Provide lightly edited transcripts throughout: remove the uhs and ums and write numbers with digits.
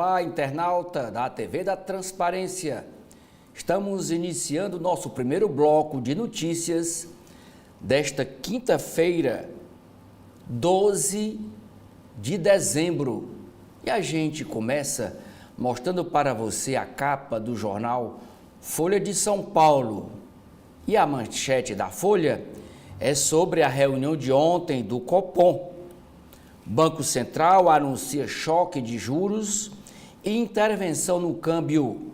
Olá, internauta da TV da Transparência. Estamos iniciando nosso primeiro bloco de notícias desta quinta-feira, 12 de dezembro. E a gente começa mostrando para você a capa do jornal Folha de São Paulo. E a manchete da Folha é sobre a reunião de ontem do Copom. Banco Central anuncia choque de juros e intervenção no câmbio.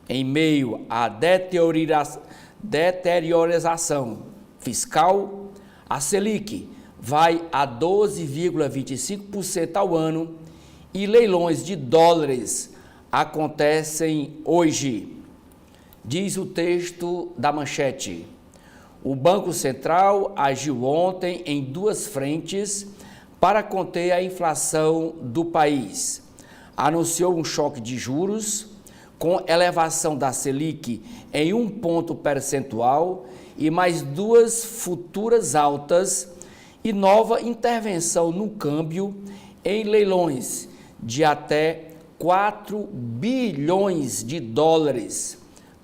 Em meio à deteriorização fiscal, a Selic vai a 12,25% ao ano e leilões de dólares acontecem hoje. Diz o texto da manchete. O Banco Central agiu ontem em duas frentes para conter a inflação do país. Anunciou um choque de juros, com elevação da Selic em 1 ponto percentual e mais duas futuras altas, e nova intervenção no câmbio em leilões de até 4 bilhões de dólares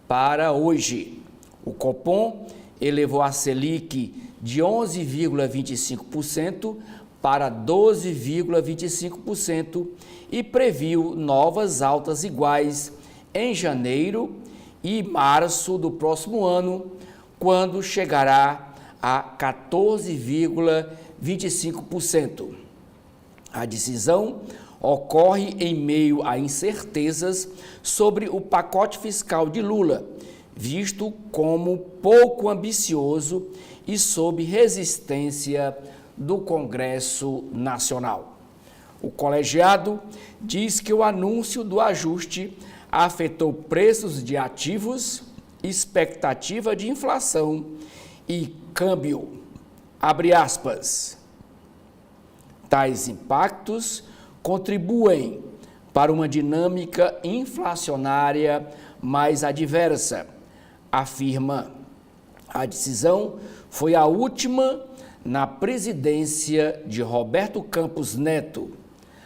para hoje. O Copom elevou a Selic de 11,25% para 12,25% e previu novas altas iguais em janeiro e março do próximo ano, quando chegará a 14,25%. A decisão ocorre em meio a incertezas sobre o pacote fiscal de Lula, visto como pouco ambicioso e sob resistência do Congresso Nacional. O colegiado diz que o anúncio do ajuste afetou preços de ativos, expectativa de inflação e câmbio. Abre aspas. Tais impactos contribuem para uma dinâmica inflacionária mais adversa, afirma. A decisão foi a última na presidência de Roberto Campos Neto.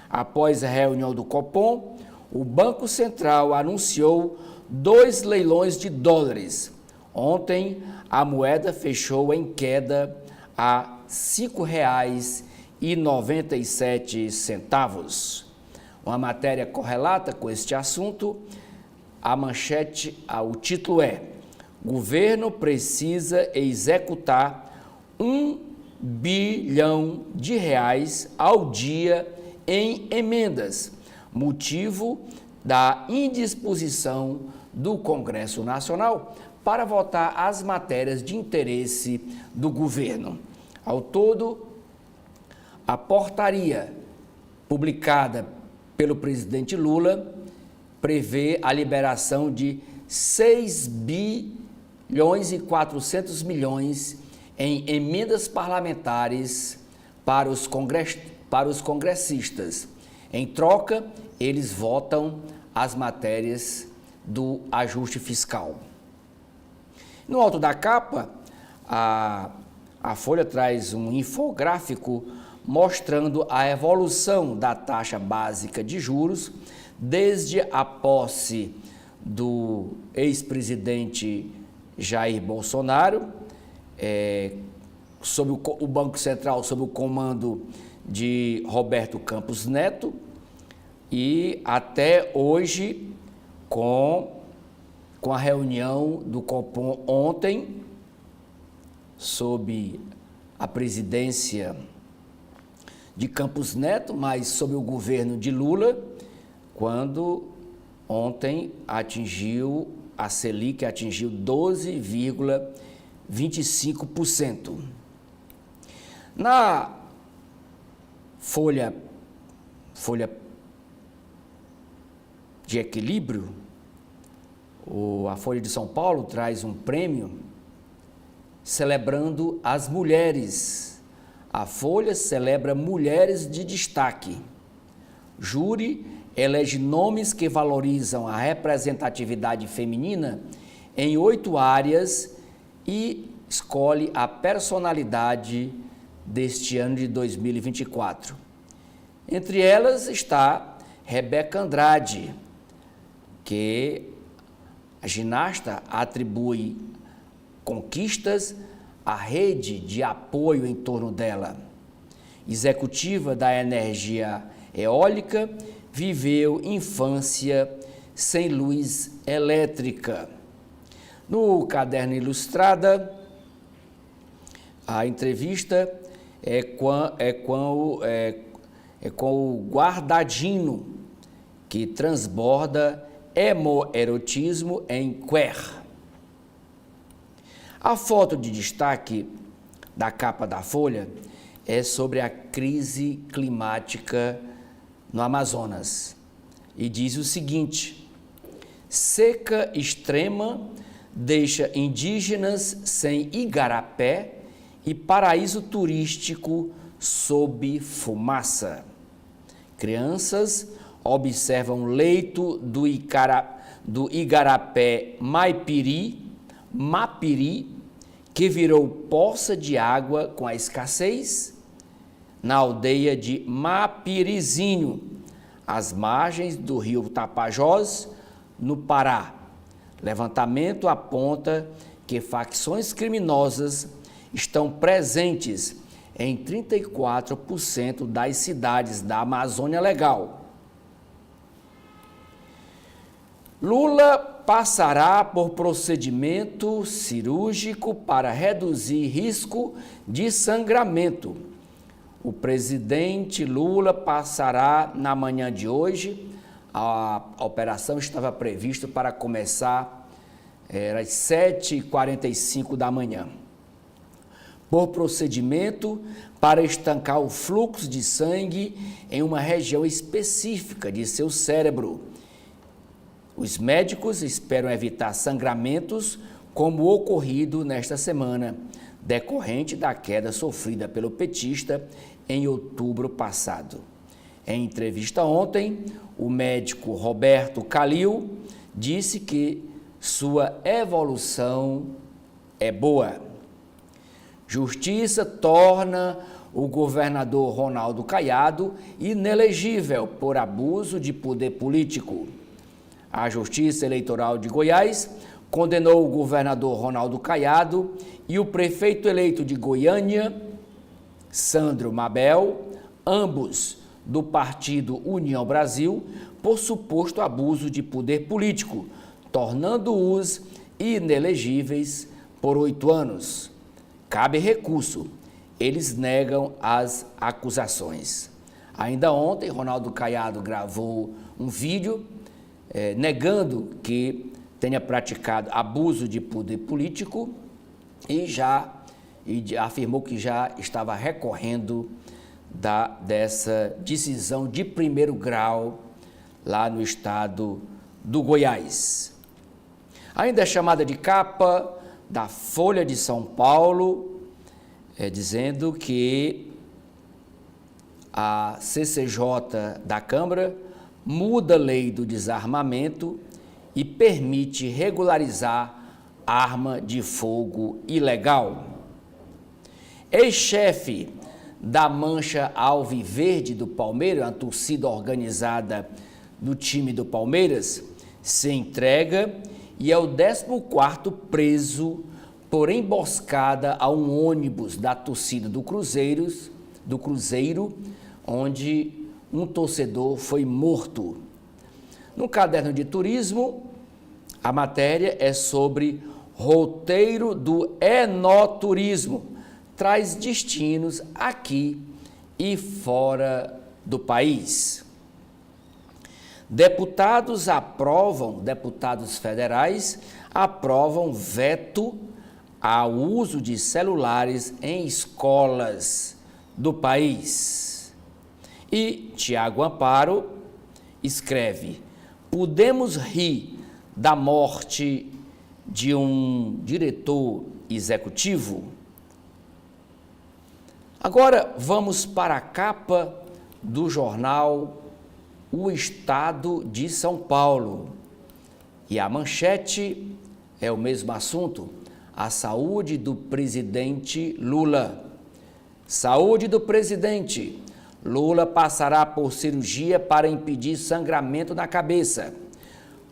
Após a reunião do Copom, o Banco Central anunciou 2 leilões de dólares. Ontem, a moeda fechou em queda a R$ 5,97. Uma matéria correlata com este assunto, a manchete, o título é: Governo precisa executar R$ 1 bilhão ao dia em emendas, motivo da indisposição do Congresso Nacional para votar as matérias de interesse do governo. Ao todo, a portaria publicada pelo presidente Lula prevê a liberação de 6 bilhões e 400 milhões em emendas parlamentares para os congressistas. Em troca, eles votam as matérias do ajuste fiscal. No alto da capa, a Folha traz um infográfico mostrando a evolução da taxa básica de juros desde a posse do ex-presidente Jair Bolsonaro, sob o Banco Central, sob o comando de Roberto Campos Neto, e até hoje, com a reunião do Copom ontem, sob a presidência de Campos Neto, mas sob o governo de Lula, quando ontem a Selic atingiu 12,25%. Na folha de equilíbrio, a Folha de São Paulo traz um prêmio celebrando as mulheres. A Folha celebra mulheres de destaque. Júri elege nomes que valorizam a representatividade feminina em 8 áreas e escolhe a personalidade deste ano de 2024. Entre elas está Rebeca Andrade, que a ginasta atribui conquistas à rede de apoio em torno dela. Executiva da energia eólica, viveu infância sem luz elétrica. No Caderno Ilustrada, a entrevista é com o Guardadino, que transborda homoerotismo em queer. A foto de destaque da capa da Folha é sobre a crise climática no Amazonas e diz o seguinte: seca extrema deixa indígenas sem igarapé e paraíso turístico sob fumaça. Crianças observam leito do igarapé Mapiri, que virou poça de água com a escassez, na aldeia de Mapirizinho, às margens do rio Tapajós, no Pará. Levantamento aponta que facções criminosas estão presentes em 34% das cidades da Amazônia Legal. Lula passará por procedimento cirúrgico para reduzir risco de sangramento. O presidente Lula passará na manhã de hoje. A operação estava prevista para começar às 7h45 da manhã. Por procedimento para estancar o fluxo de sangue em uma região específica de seu cérebro. Os médicos esperam evitar sangramentos como o ocorrido nesta semana, decorrente da queda sofrida pelo petista em outubro passado. Em entrevista ontem, o médico Roberto Calil disse que sua evolução é boa. Justiça torna o governador Ronaldo Caiado inelegível por abuso de poder político. A Justiça Eleitoral de Goiás condenou o governador Ronaldo Caiado e o prefeito eleito de Goiânia, Sandro Mabel, ambos do partido União Brasil, por suposto abuso de poder político, tornando-os inelegíveis por 8 anos. Cabe recurso. Eles negam as acusações. Ainda ontem, Ronaldo Caiado gravou um vídeo negando que tenha praticado abuso de poder político e afirmou que já estava recorrendo dessa decisão de primeiro grau lá no estado do Goiás. Ainda é chamada de capa da Folha de São Paulo, dizendo que a CCJ da Câmara muda a lei do desarmamento e permite regularizar arma de fogo ilegal. Ex-chefe da Mancha Alviverde do Palmeiras, a torcida organizada do time do Palmeiras, se entrega e é o 14º preso por emboscada a um ônibus da torcida do Cruzeiro, onde um torcedor foi morto. No Caderno de Turismo, a matéria é sobre roteiro do enoturismo, traz destinos aqui e fora do país. Deputados federais aprovam veto ao uso de celulares em escolas do país. E Tiago Amparo escreve: podemos rir da morte de um diretor executivo? Agora vamos para a capa do jornal O Estado de São Paulo. E a manchete é o mesmo assunto: a saúde do presidente Lula. Saúde do presidente. Lula passará por cirurgia para impedir sangramento na cabeça,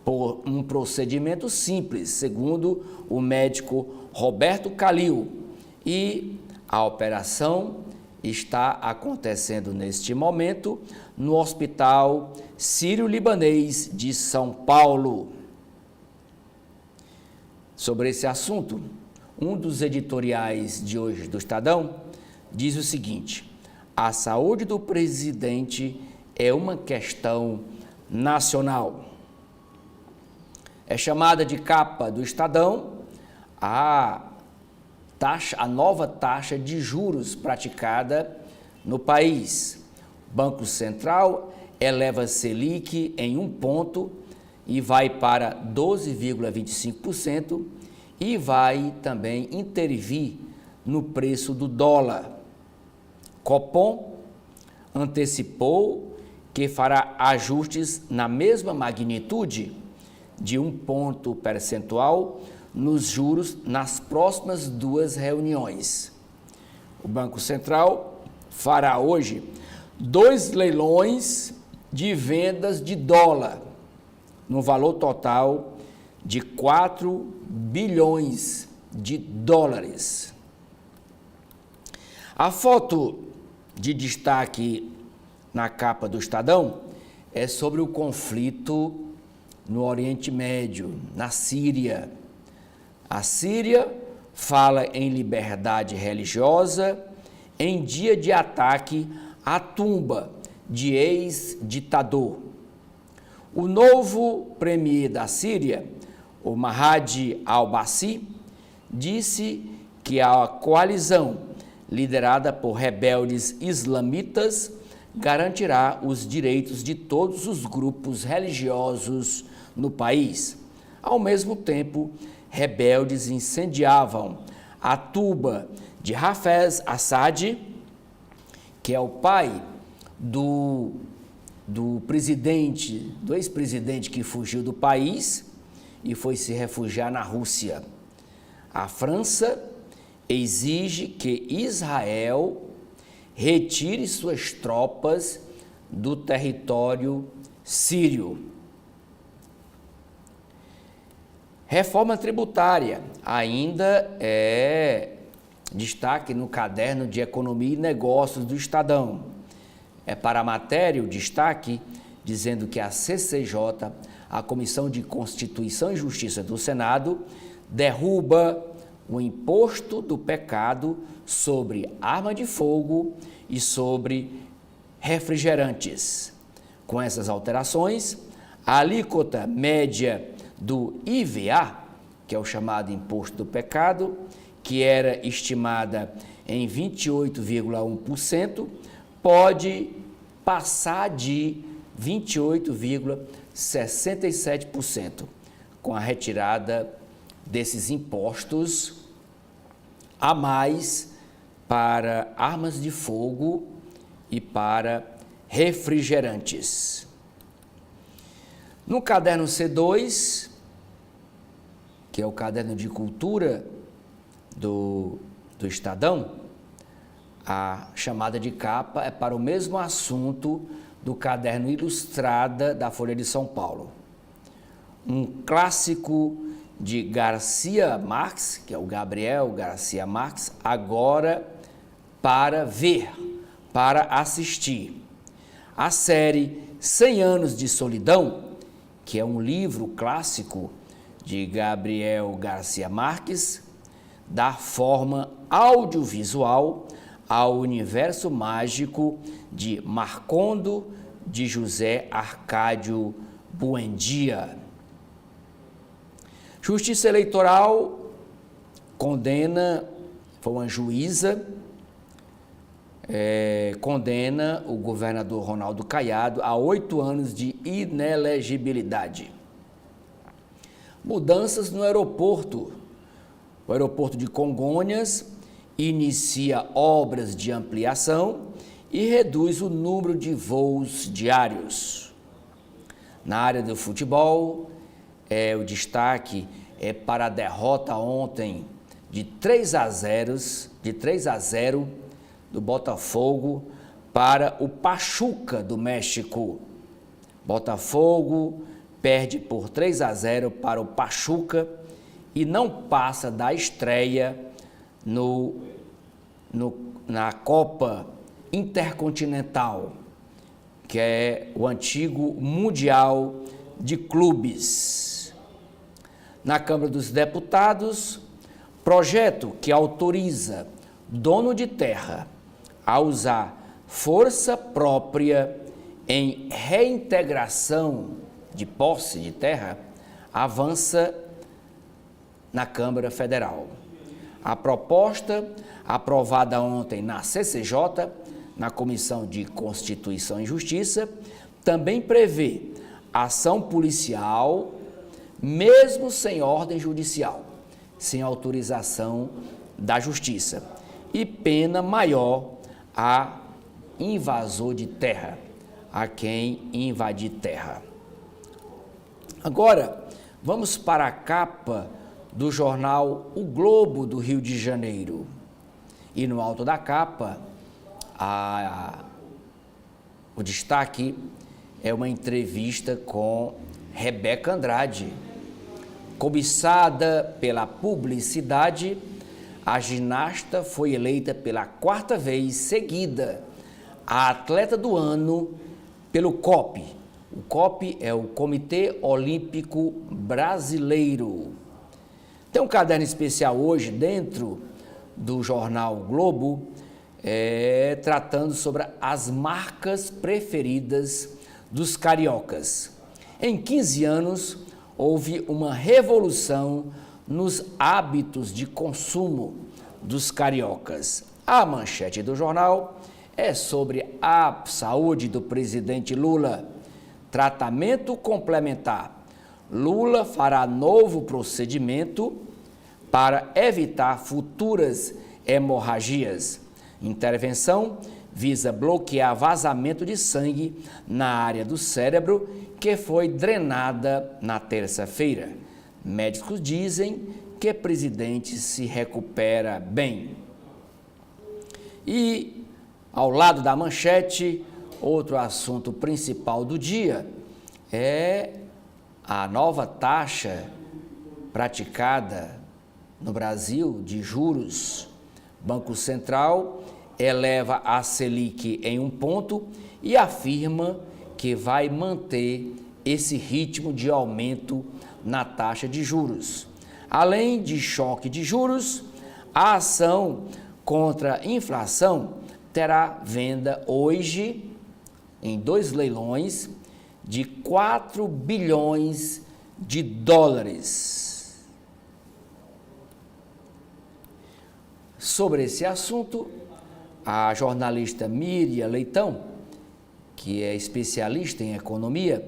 por um procedimento simples, segundo o médico Roberto Calil. E a operação está acontecendo neste momento no Hospital Sírio-Libanês de São Paulo. Sobre esse assunto, um dos editoriais de hoje do Estadão diz o seguinte: a saúde do presidente é uma questão nacional. É chamada de capa do Estadão a nova taxa de juros praticada no país. O Banco Central eleva a Selic em 1 ponto e vai para 12,25% e vai também intervir no preço do dólar. Copom antecipou que fará ajustes na mesma magnitude de 1 ponto percentual nos juros nas próximas 2 reuniões. O Banco Central fará hoje 2 leilões de vendas de dólar, no valor total de 4 bilhões de dólares. A foto de destaque na capa do Estadão é sobre o conflito no Oriente Médio, na Síria. A Síria fala em liberdade religiosa em dia de ataque à tumba de ex-ditador. O novo premier da Síria, o Mahdi al-Bassi, disse que a coalizão liderada por rebeldes islamitas garantirá os direitos de todos os grupos religiosos no país. Ao mesmo tempo, rebeldes incendiavam a tumba de Hafez Assad, que é o pai do ex-presidente que fugiu do país e foi se refugiar na Rússia. A França exige que Israel retire suas tropas do território sírio. Reforma tributária ainda é destaque no caderno de Economia e Negócios do Estadão. É para a matéria o destaque dizendo que a CCJ, a Comissão de Constituição e Justiça do Senado, derruba o imposto do pecado sobre arma de fogo e sobre refrigerantes. Com essas alterações, a alíquota média do IVA, que é o chamado imposto do pecado, que era estimada em 28,1%, pode passar de 28,67%, com a retirada desses impostos a mais para armas de fogo e para refrigerantes. No caderno C2, que é o caderno de cultura do Estadão, a chamada de capa é para o mesmo assunto do caderno Ilustrada da Folha de São Paulo. Um clássico de Garcia Marques, que é o Gabriel Garcia Marques, agora para ver, para assistir. A série 100 Anos de Solidão, que é um livro clássico de Gabriel Garcia Marques, dá forma audiovisual ao universo mágico de Marcondo de José Arcádio Buendia. Justiça Eleitoral condena, foi uma juíza, condena o governador Ronaldo Caiado a 8 anos de inelegibilidade. Mudanças no aeroporto. O aeroporto de Congonhas inicia obras de ampliação e reduz o número de voos diários. Na área do futebol, o destaque é para a derrota ontem de 3 a 0 do Botafogo para o Pachuca do México. Botafogo perde por 3-0 para o Pachuca e não passa da estreia na Copa Intercontinental, que é o antigo Mundial de Clubes. Na Câmara dos Deputados, projeto que autoriza dono de terra a usar força própria em reintegração de posse de terra avança na Câmara Federal. A proposta, aprovada ontem na CCJ, na Comissão de Constituição e Justiça, também prevê ação policial, mesmo sem ordem judicial, sem autorização da Justiça, e pena maior a invasor de terra, a quem invadir terra. Agora, vamos para a capa do jornal O Globo do Rio de Janeiro. E no alto da capa, o destaque é uma entrevista com Rebeca Andrade. Cobiçada pela publicidade, a ginasta foi eleita pela 4ª vez seguida a atleta do ano pelo COP. O COP é o Comitê Olímpico Brasileiro. Tem um caderno especial hoje dentro do jornal Globo, tratando sobre as marcas preferidas dos cariocas. Em 15 anos, houve uma revolução nos hábitos de consumo dos cariocas. A manchete do jornal é sobre a saúde do presidente Lula. Tratamento complementar. Lula fará novo procedimento para evitar futuras hemorragias. Intervenção visa bloquear vazamento de sangue na área do cérebro que foi drenada na terça-feira. Médicos dizem que o presidente se recupera bem. E, ao lado da manchete, outro assunto principal do dia é a nova taxa praticada no Brasil de juros. Banco Central eleva a Selic em 1 ponto e afirma que vai manter esse ritmo de aumento na taxa de juros. Além de choque de juros, a ação contra a inflação terá venda hoje em 2 leilões de 4 bilhões de dólares. Sobre esse assunto, a jornalista Miriam Leitão, que é especialista em economia,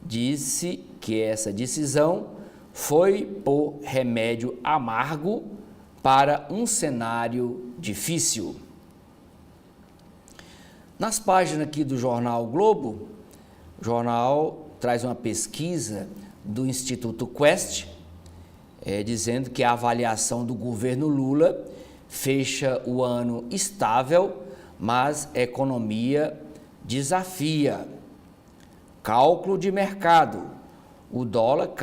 disse que essa decisão foi por remédio amargo para um cenário difícil. Nas páginas aqui do jornal Globo, o jornal traz uma pesquisa do Instituto Quest, dizendo que a avaliação do governo Lula fecha o ano estável, mas a economia desafia. Cálculo de mercado. O dólar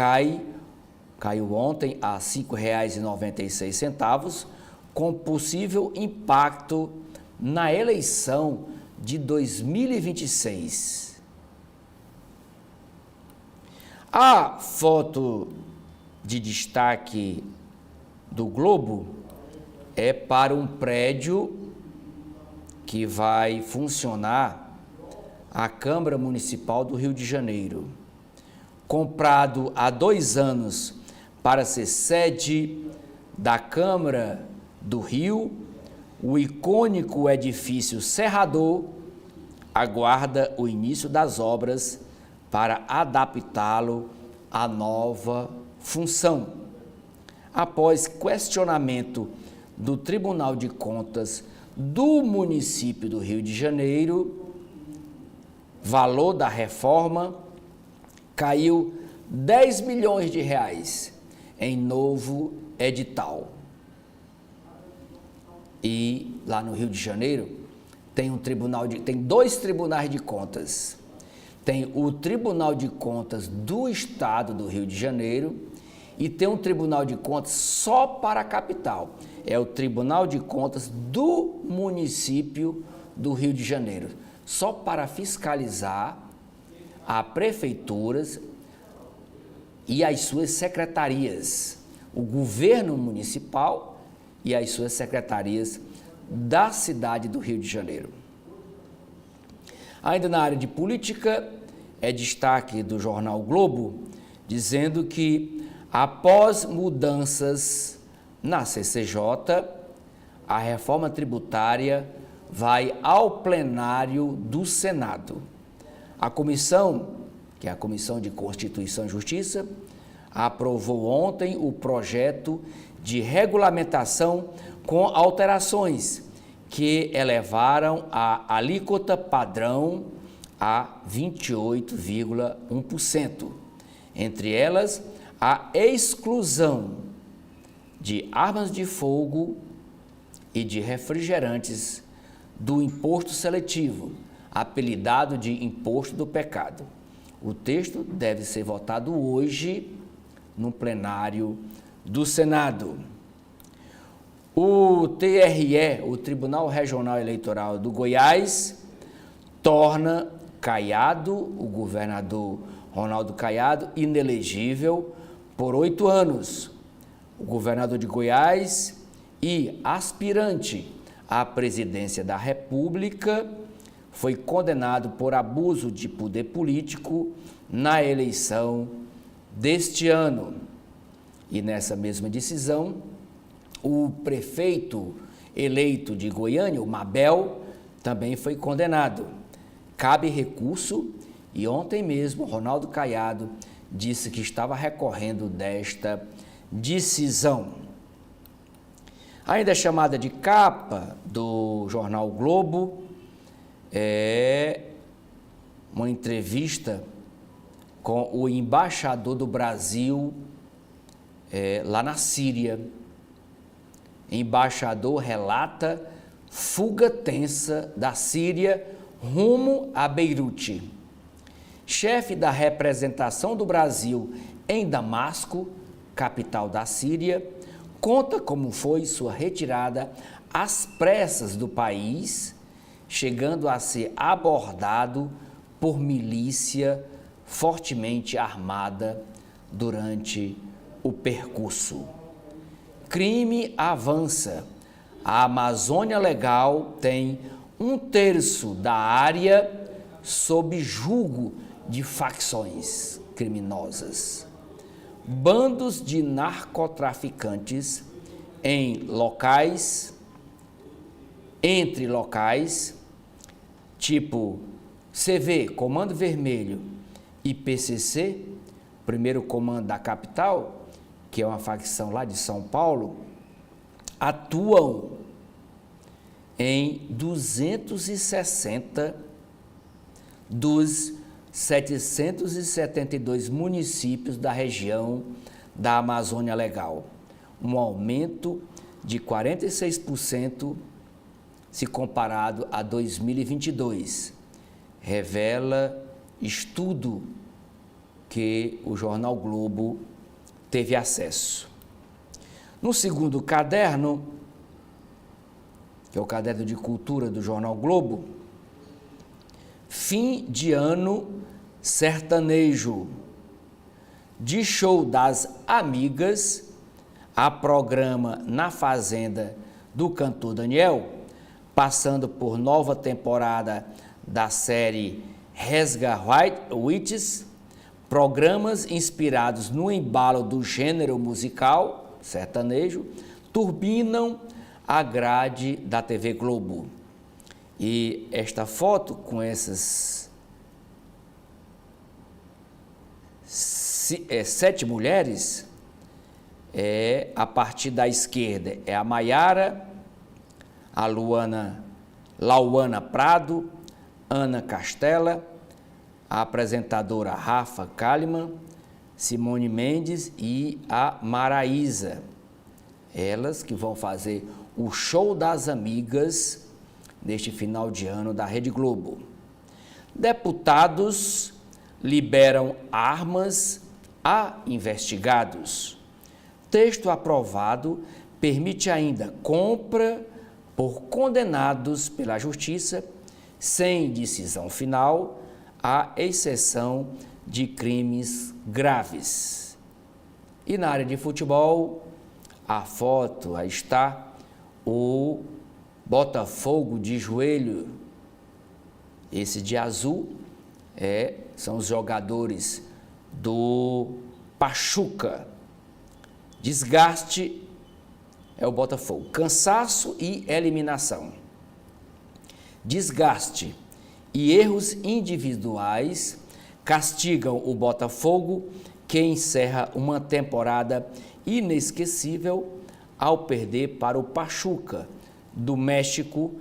caiu ontem a R$ 5,96, com possível impacto na eleição de 2026. A foto de destaque do Globo é para um prédio que vai funcionar a Câmara Municipal do Rio de Janeiro. Comprado há 2 anos para ser sede da Câmara do Rio, o icônico edifício Serrador aguarda o início das obras para adaptá-lo à nova função. Após questionamento do Tribunal de Contas do município do Rio de Janeiro, valor da reforma caiu 10 milhões de reais em novo edital. E lá no Rio de Janeiro tem dois tribunais de contas. Tem o Tribunal de Contas do Estado do Rio de Janeiro e tem um Tribunal de Contas só para a capital. É o Tribunal de Contas do município do Rio de Janeiro, só para fiscalizar as prefeituras e as suas secretarias, o governo municipal e as suas secretarias da cidade do Rio de Janeiro. Ainda na área de política, é destaque do jornal Globo, dizendo que após mudanças na CCJ, a reforma tributária vai ao plenário do Senado. A comissão, que é a Comissão de Constituição e Justiça, aprovou ontem o projeto de regulamentação com alterações que elevaram a alíquota padrão a 28,1%. Entre elas, a exclusão de armas de fogo e de refrigerantes do imposto seletivo, apelidado de imposto do pecado. O texto deve ser votado hoje no plenário do Senado. O TRE, o Tribunal Regional Eleitoral do Goiás, torna Caiado, o governador Ronaldo Caiado, inelegível por 8 anos. O governador de Goiás e aspirante à presidência da República foi condenado por abuso de poder político na eleição deste ano. E nessa mesma decisão, o prefeito eleito de Goiânia, o Mabel, também foi condenado. Cabe recurso e ontem mesmo Ronaldo Caiado disse que estava recorrendo desta decisão. Ainda chamada de capa do jornal Globo, é uma entrevista com o embaixador do Brasil lá na Síria. Embaixador relata fuga tensa da Síria rumo a Beirute. Chefe da representação do Brasil em Damasco, capital da Síria, conta como foi sua retirada às pressas do país, chegando a ser abordado por milícia fortemente armada durante o percurso. Crime avança. A Amazônia Legal tem 1/3 da área sob julgo de facções criminosas. Bandos de narcotraficantes entre locais, tipo CV, Comando Vermelho, e PCC, primeiro comando da capital, que é uma facção lá de São Paulo, atuam em 260 dos 772 municípios da região da Amazônia Legal, um aumento de 46% se comparado a 2022, revela estudo que o jornal Globo teve acesso. No segundo caderno, que é o caderno de cultura do jornal Globo, fim de ano sertanejo. De show das amigas a programa Na Fazenda do cantor Daniel, passando por nova temporada da série Resga Witches, programas inspirados no embalo do gênero musical sertanejo turbinam a grade da TV Globo. E esta foto com essas 7 mulheres, a partir da esquerda é a Maiara, a Lauana Prado, Ana Castela, a apresentadora Rafa Kalimann, Simone Mendes e a Maraísa. Elas que vão fazer o show das amigas neste final de ano da Rede Globo. Deputados liberam armas a investigados. Texto aprovado permite ainda compra por condenados pela Justiça, sem decisão final, à exceção de crimes graves. E na área de futebol, a foto, aí está o Botafogo de joelho. Esse de azul são os jogadores do Pachuca. Desgaste é o Botafogo. Cansaço e eliminação. Desgaste e erros individuais castigam o Botafogo, que encerra uma temporada inesquecível ao perder para o Pachuca do México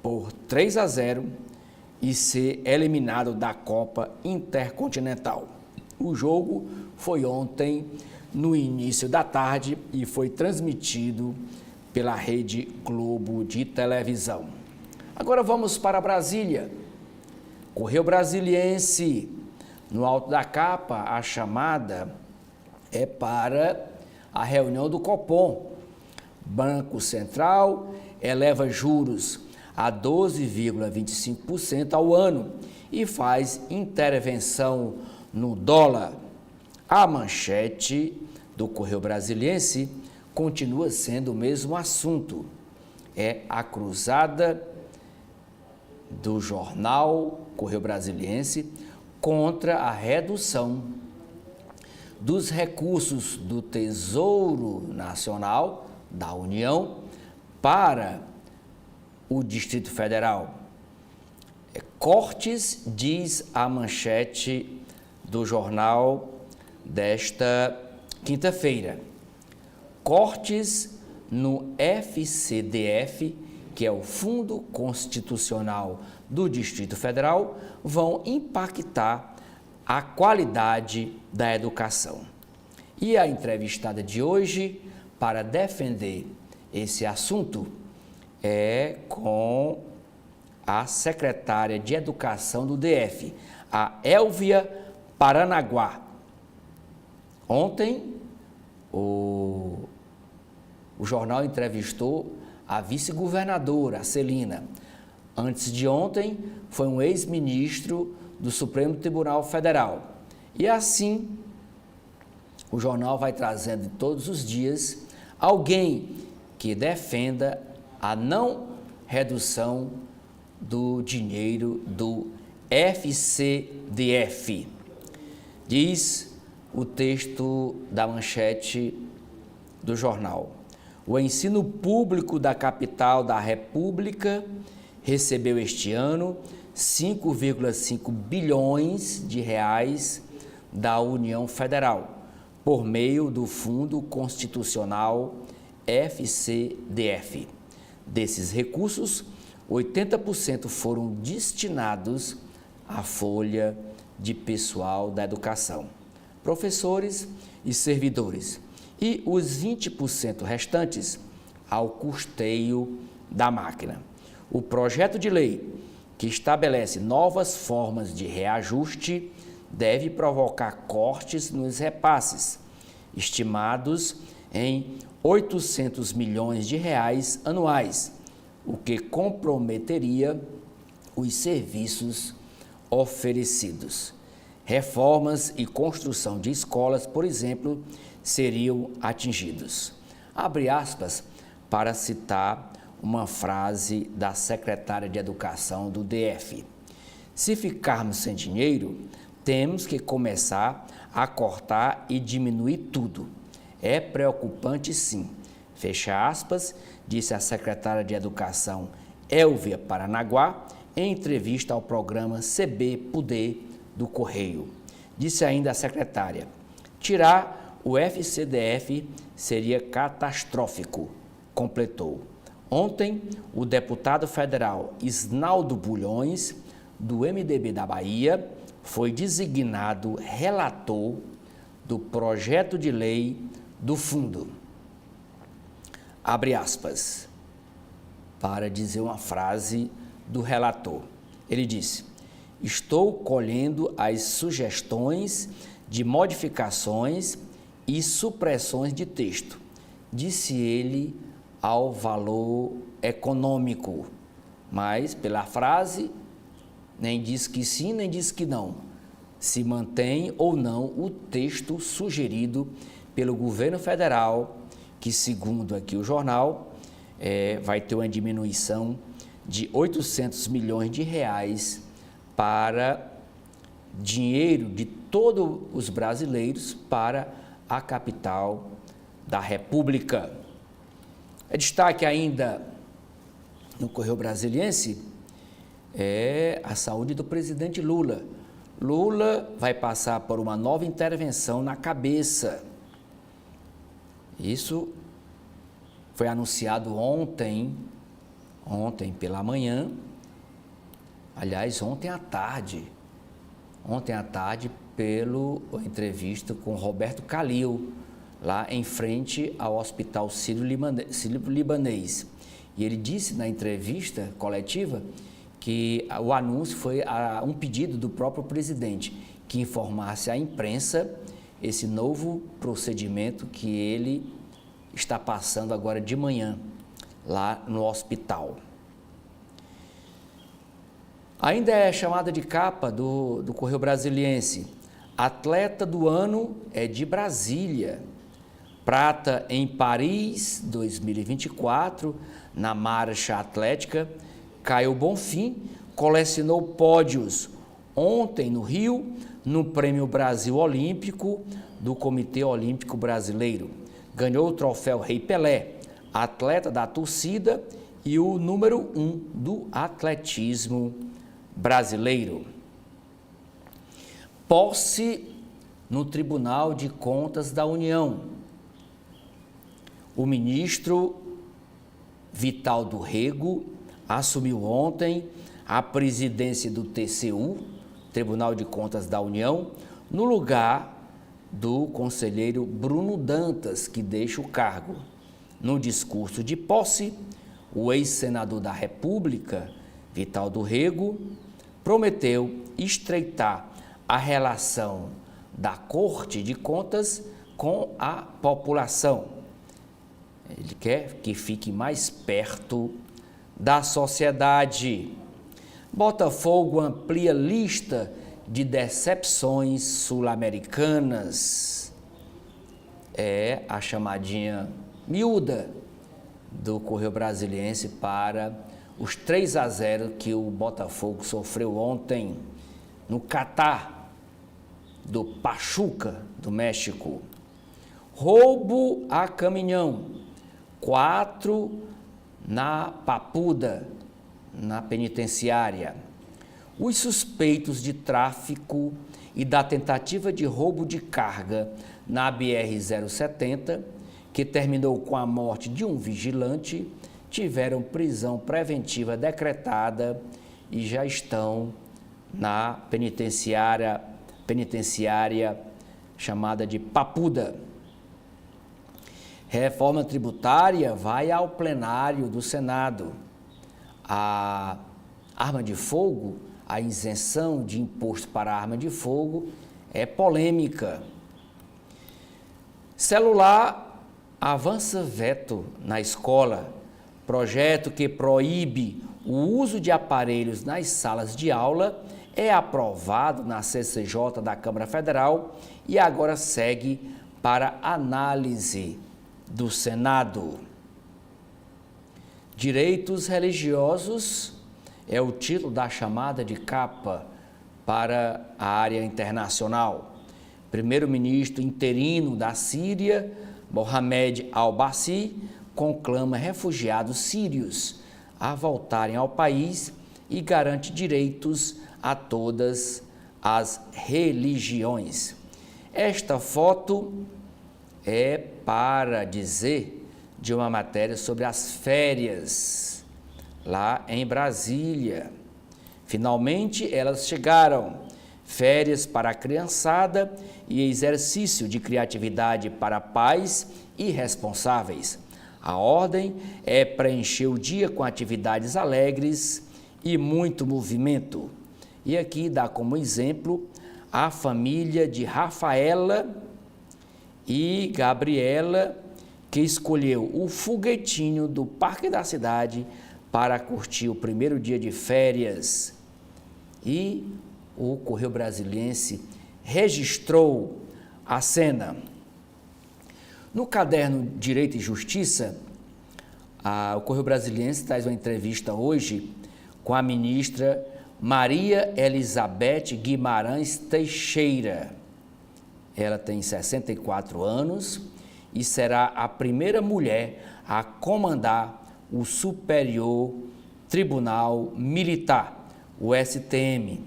por 3-0 e ser eliminado da Copa Intercontinental. O jogo foi ontem, no início da tarde, e foi transmitido pela Rede Globo de televisão. Agora vamos para Brasília. Correio Brasiliense, no alto da capa, a chamada é para a reunião do Copom. Banco Central eleva juros a 12,25% ao ano e faz intervenção no dólar. A manchete do Correio Brasiliense continua sendo o mesmo assunto. É a cruzada do jornal Correio Brasiliense contra a redução dos recursos do Tesouro Nacional da União para o Distrito Federal. Cortes, diz a manchete do jornal desta quinta-feira. Cortes no FCDF, que é o Fundo Constitucional do Distrito Federal, vão impactar a qualidade da educação. E a entrevistada de hoje, para defender esse assunto, é com a secretária de Educação do DF, a Elvia Paranaguá. Ontem, o jornal entrevistou a vice-governadora, a Celina. Antes de ontem, foi um ex-ministro do Supremo Tribunal Federal. E assim, o jornal vai trazendo todos os dias alguém que defenda a não redução do dinheiro do FCDF. Diz o texto da manchete do jornal. O ensino público da capital da República recebeu este ano 5,5 bilhões de reais da União Federal, por meio do Fundo Constitucional FCDF. Desses recursos, 80% foram destinados à folha de pessoal da educação, professores e servidores, e os 20% restantes ao custeio da máquina. O projeto de lei, que estabelece novas formas de reajuste, deve provocar cortes nos repasses, estimados em 800 milhões de reais anuais, o que comprometeria os serviços oferecidos. Reformas e construção de escolas, por exemplo, seriam atingidos. Abre aspas para citar uma frase da secretária de Educação do DF. Se ficarmos sem dinheiro, temos que começar a cortar e diminuir tudo. É preocupante, sim. Fecha aspas, disse a secretária de Educação Elvia Paranaguá em entrevista ao programa CB Poder do Correio. Disse ainda a secretária: tirar o FCDF seria catastrófico, completou. Ontem, o deputado federal Isnaldo Bulhões, do MDB da Bahia, foi designado relator do projeto de lei do fundo. Abre aspas, para dizer uma frase do relator. Ele disse: estou colhendo as sugestões de modificações e supressões de texto, disse ele ao Valor Econômico, mas pela frase nem diz que sim, nem diz que não, se mantém ou não o texto sugerido pelo governo federal, que segundo aqui o jornal, vai ter uma diminuição de 800 milhões de reais para dinheiro de todos os brasileiros para a capital da República. É destaque ainda no Correio Brasiliense a saúde do presidente Lula. Lula vai passar por uma nova intervenção na cabeça. Isso foi anunciado ontem pela manhã, aliás, ontem à tarde, pela entrevista com Roberto Calil, lá em frente ao Hospital Sírio-Libanês. E ele disse na entrevista coletiva que o anúncio foi um pedido do próprio presidente, que informasse à imprensa esse novo procedimento que ele está passando agora de manhã, lá no hospital. Ainda é chamada de capa do Correio Brasiliense: atleta do ano é de Brasília. Prata em Paris 2024, na marcha atlética, Caio Bonfim colecionou pódios ontem no Rio, no Prêmio Brasil Olímpico do Comitê Olímpico Brasileiro. Ganhou o troféu Rei Pelé, atleta da torcida e o número 1 do atletismo brasileiro. Posse no Tribunal de Contas da União. O ministro Vital do Rego assumiu ontem a presidência do TCU, Tribunal de Contas da União, no lugar do conselheiro Bruno Dantas, que deixa o cargo. No discurso de posse, o ex-senador da República, Vital do Rego, prometeu estreitar a relação da Corte de Contas com a população. Ele quer que fique mais perto da sociedade. Botafogo amplia lista de decepções sul-americanas. É a chamadinha miúda do Correio Brasiliense para os 3-0 que o Botafogo sofreu ontem no Catar, do Pachuca, do México. Roubo a caminhão. 4 na Papuda, na penitenciária. Os suspeitos de tráfico e da tentativa de roubo de carga na BR-070, que terminou com a morte de um vigilante, tiveram prisão preventiva decretada e já estão na penitenciária chamada de Papuda. Reforma tributária vai ao plenário do Senado. A arma de fogo, a isenção de imposto para a arma de fogo é polêmica. Celular avança veto na escola. Projeto que proíbe o uso de aparelhos nas salas de aula é aprovado na CCJ da Câmara Federal e agora segue para análise do Senado. Direitos religiosos é o título da chamada de capa para a área internacional. Primeiro-ministro interino da Síria, Mohamed al-Bassi, conclama refugiados sírios a voltarem ao país e garante direitos a todas as religiões. Esta foto é para dizer de uma matéria sobre as férias lá em Brasília. Finalmente elas chegaram. Férias para a criançada e exercício de criatividade para pais e responsáveis. A ordem é preencher o dia com atividades alegres e muito movimento. E aqui dá como exemplo a família de Rafaela e Gabriela, que escolheu o foguetinho do Parque da Cidade para curtir o primeiro dia de férias. E o Correio Brasiliense registrou a cena. No caderno Direito e Justiça, o Correio Brasiliense traz uma entrevista hoje com a ministra Maria Elizabeth Guimarães Teixeira. Ela tem 64 anos e será a primeira mulher a comandar o Superior Tribunal Militar, o STM,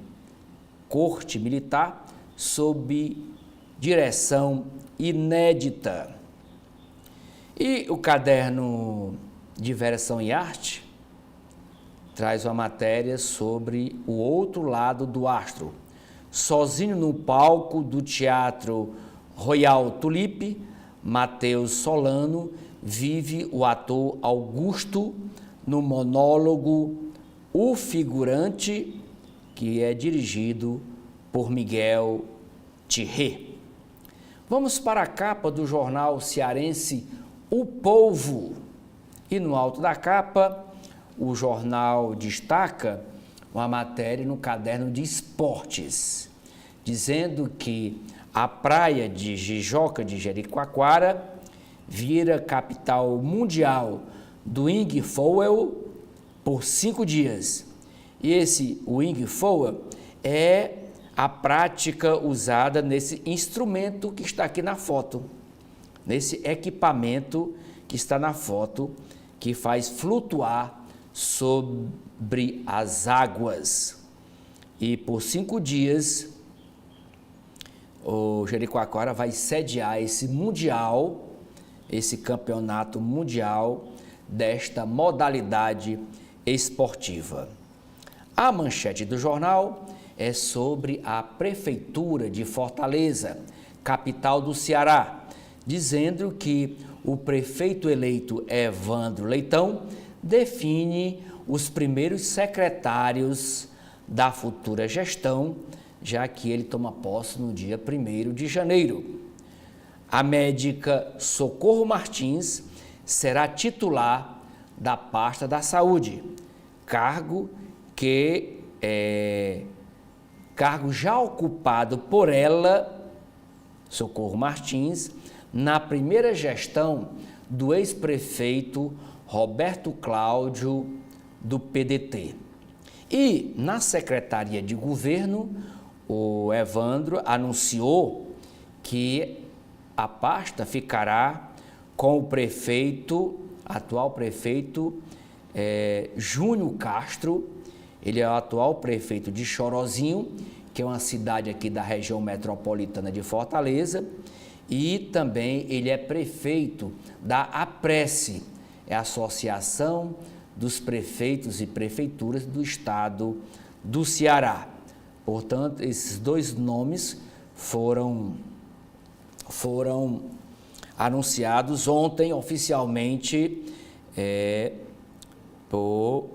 Corte Militar, sob direção inédita. E o caderno de Versão e Arte traz uma matéria sobre o outro lado do astro. Sozinho no palco do Teatro Royal Tulipe, Matheus Solano vive o ator Augusto no monólogo O Figurante, que é dirigido por Miguel Thierry. Vamos para a capa do jornal cearense O Povo. E no alto da capa, o jornal destaca uma matéria no caderno de esportes, dizendo que a praia de Jijoca de Jericoacoara vira capital mundial do wing foil por 5 dias. E esse wing foil é a prática usada nesse instrumento que está aqui na foto, nesse equipamento que está na foto, que faz flutuar sobre as águas. E por 5 dias, o Jericoacoara vai sediar esse mundial, esse campeonato mundial desta modalidade esportiva. A manchete do jornal é sobre a Prefeitura de Fortaleza, capital do Ceará, dizendo que o prefeito eleito Evandro Leitão define os primeiros secretários da futura gestão, já que ele toma posse no dia 1º de janeiro. A médica Socorro Martins será titular da pasta da saúde, cargo já ocupado por ela, Socorro Martins, na primeira gestão do ex-prefeito Roberto Cláudio, do PDT. E na Secretaria de Governo, o Evandro anunciou que a pasta ficará com o prefeito, atual prefeito Júnior Castro. Ele é o atual prefeito de Chorozinho, que é uma cidade aqui da região metropolitana de Fortaleza, e também ele é prefeito da APRECE, é a Associação dos Prefeitos e Prefeituras do Estado do Ceará. Portanto, esses dois nomes foram anunciados ontem oficialmente por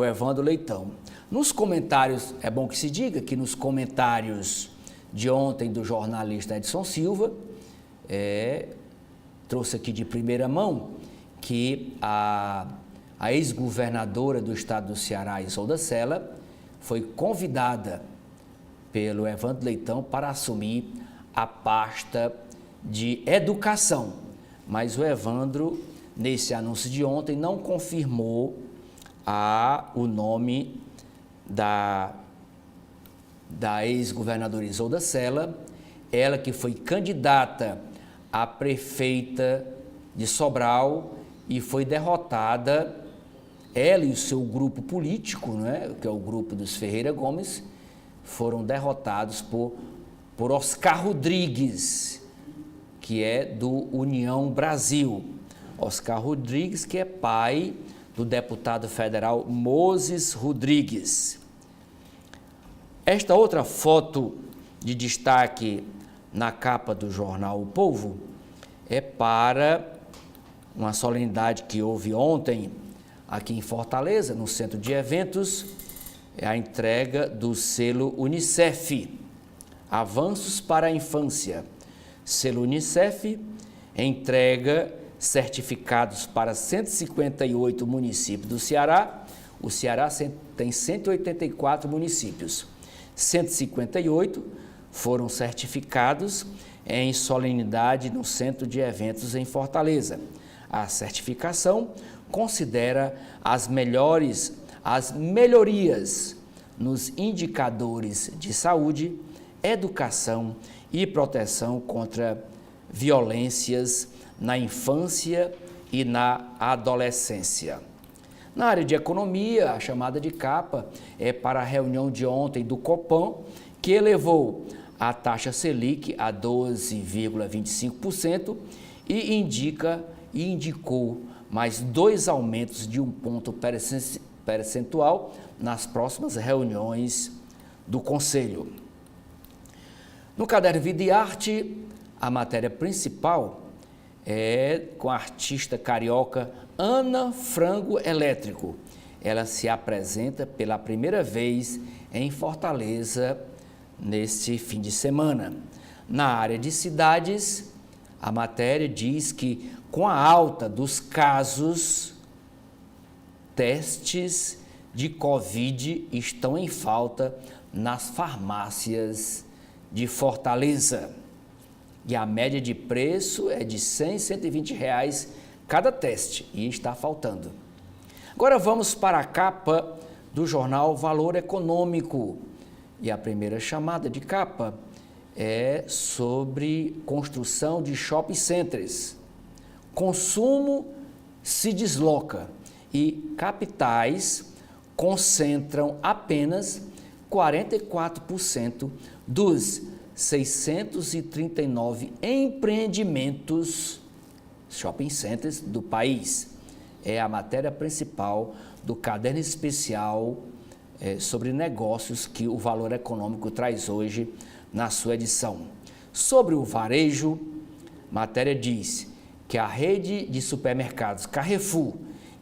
Evandro Leitão. Nos comentários, é bom que se diga que nos comentários de ontem do jornalista Edson Silva, trouxe aqui de primeira mão que a ex-governadora do estado do Ceará, Isolda Sela, foi convidada pelo Evandro Leitão para assumir a pasta de educação. Mas o Evandro, nesse anúncio de ontem, não confirmou o nome da ex-governadora Isolda Sela, ela que foi candidata a prefeita de Sobral e foi derrotada, ela e o seu grupo político, né, que é o grupo dos Ferreira Gomes, foram derrotados por Oscar Rodrigues, que é do União Brasil. Oscar Rodrigues, que é pai do deputado federal Moses Rodrigues. Esta outra foto de destaque na capa do jornal O Povo é para uma solenidade que houve ontem aqui em Fortaleza, no centro de eventos, é a entrega do selo Unicef, Avanços para a Infância. Selo Unicef entrega certificados para 158 municípios do Ceará. O Ceará tem 184 municípios. 158 foram certificados em solenidade no Centro de Eventos em Fortaleza. A certificação considera as melhorias nos indicadores de saúde, educação e proteção contra violências na infância e na adolescência. Na área de economia, a chamada de capa é para a reunião de ontem do Copom, que elevou a taxa Selic a 12,25% e indicou mais 2 aumentos de 1 ponto percentual nas próximas reuniões do Conselho. No caderno Vida e Arte, a matéria principal é com a artista carioca Ana Frango Elétrico. Ela se apresenta pela primeira vez em Fortaleza neste fim de semana. Na área de cidades, a matéria diz que com a alta dos casos, testes de Covid estão em falta nas farmácias de Fortaleza. E a média de preço é de R$ 100, R$ 120 cada teste e está faltando. Agora vamos para a capa do jornal Valor Econômico. E a primeira chamada de capa é sobre construção de shopping centers. Consumo se desloca e capitais concentram apenas 44% dos 639 empreendimentos shopping centers do país. É a matéria principal do caderno especial sobre negócios que o Valor Econômico traz hoje na sua edição. Sobre o varejo, matéria diz que a rede de supermercados Carrefour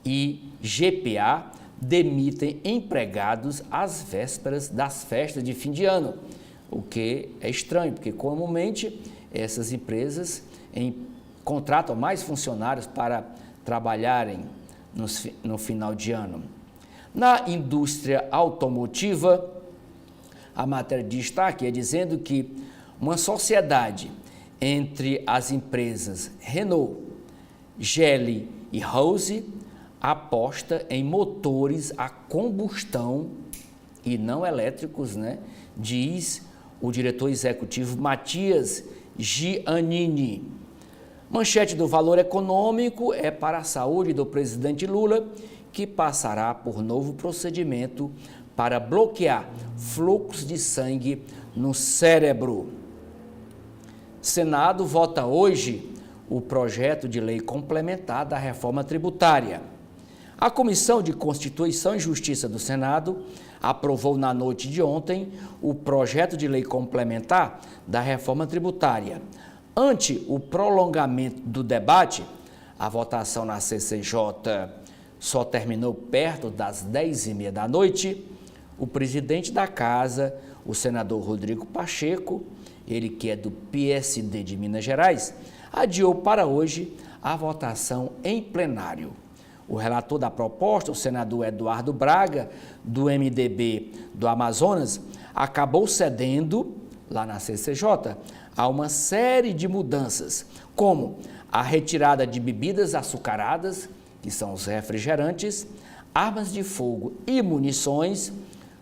e GPA demitem empregados às vésperas das festas de fim de ano, o que é estranho, porque comumente essas empresas contratam mais funcionários para trabalharem no final de ano. Na indústria automotiva, a matéria de destaque é dizendo que uma sociedade entre as empresas Renault, Geely e Rose aposta em motores a combustão e não elétricos, diz o diretor executivo Matias Giannini. Manchete do Valor Econômico é para a saúde do presidente Lula, que passará por novo procedimento para bloquear fluxos de sangue no cérebro. Senado vota hoje o projeto de lei complementar da reforma tributária. A Comissão de Constituição e Justiça do Senado aprovou na noite de ontem o projeto de lei complementar da reforma tributária. Ante o prolongamento do debate, a votação na CCJ só terminou perto das 10h30 da noite. O presidente da casa, o senador Rodrigo Pacheco, ele que é do PSD de Minas Gerais, adiou para hoje a votação em plenário. O relator da proposta, o senador Eduardo Braga, do MDB do Amazonas, acabou cedendo, lá na CCJ, a uma série de mudanças, como a retirada de bebidas açucaradas, que são os refrigerantes, armas de fogo e munições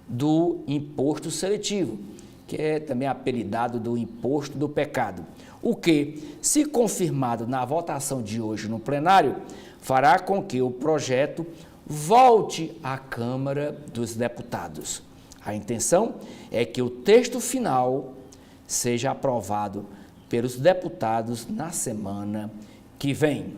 do imposto seletivo, que é também apelidado do imposto do pecado, o que, se confirmado na votação de hoje no plenário, fará com que o projeto volte à Câmara dos Deputados. A intenção é que o texto final seja aprovado pelos deputados na semana que vem.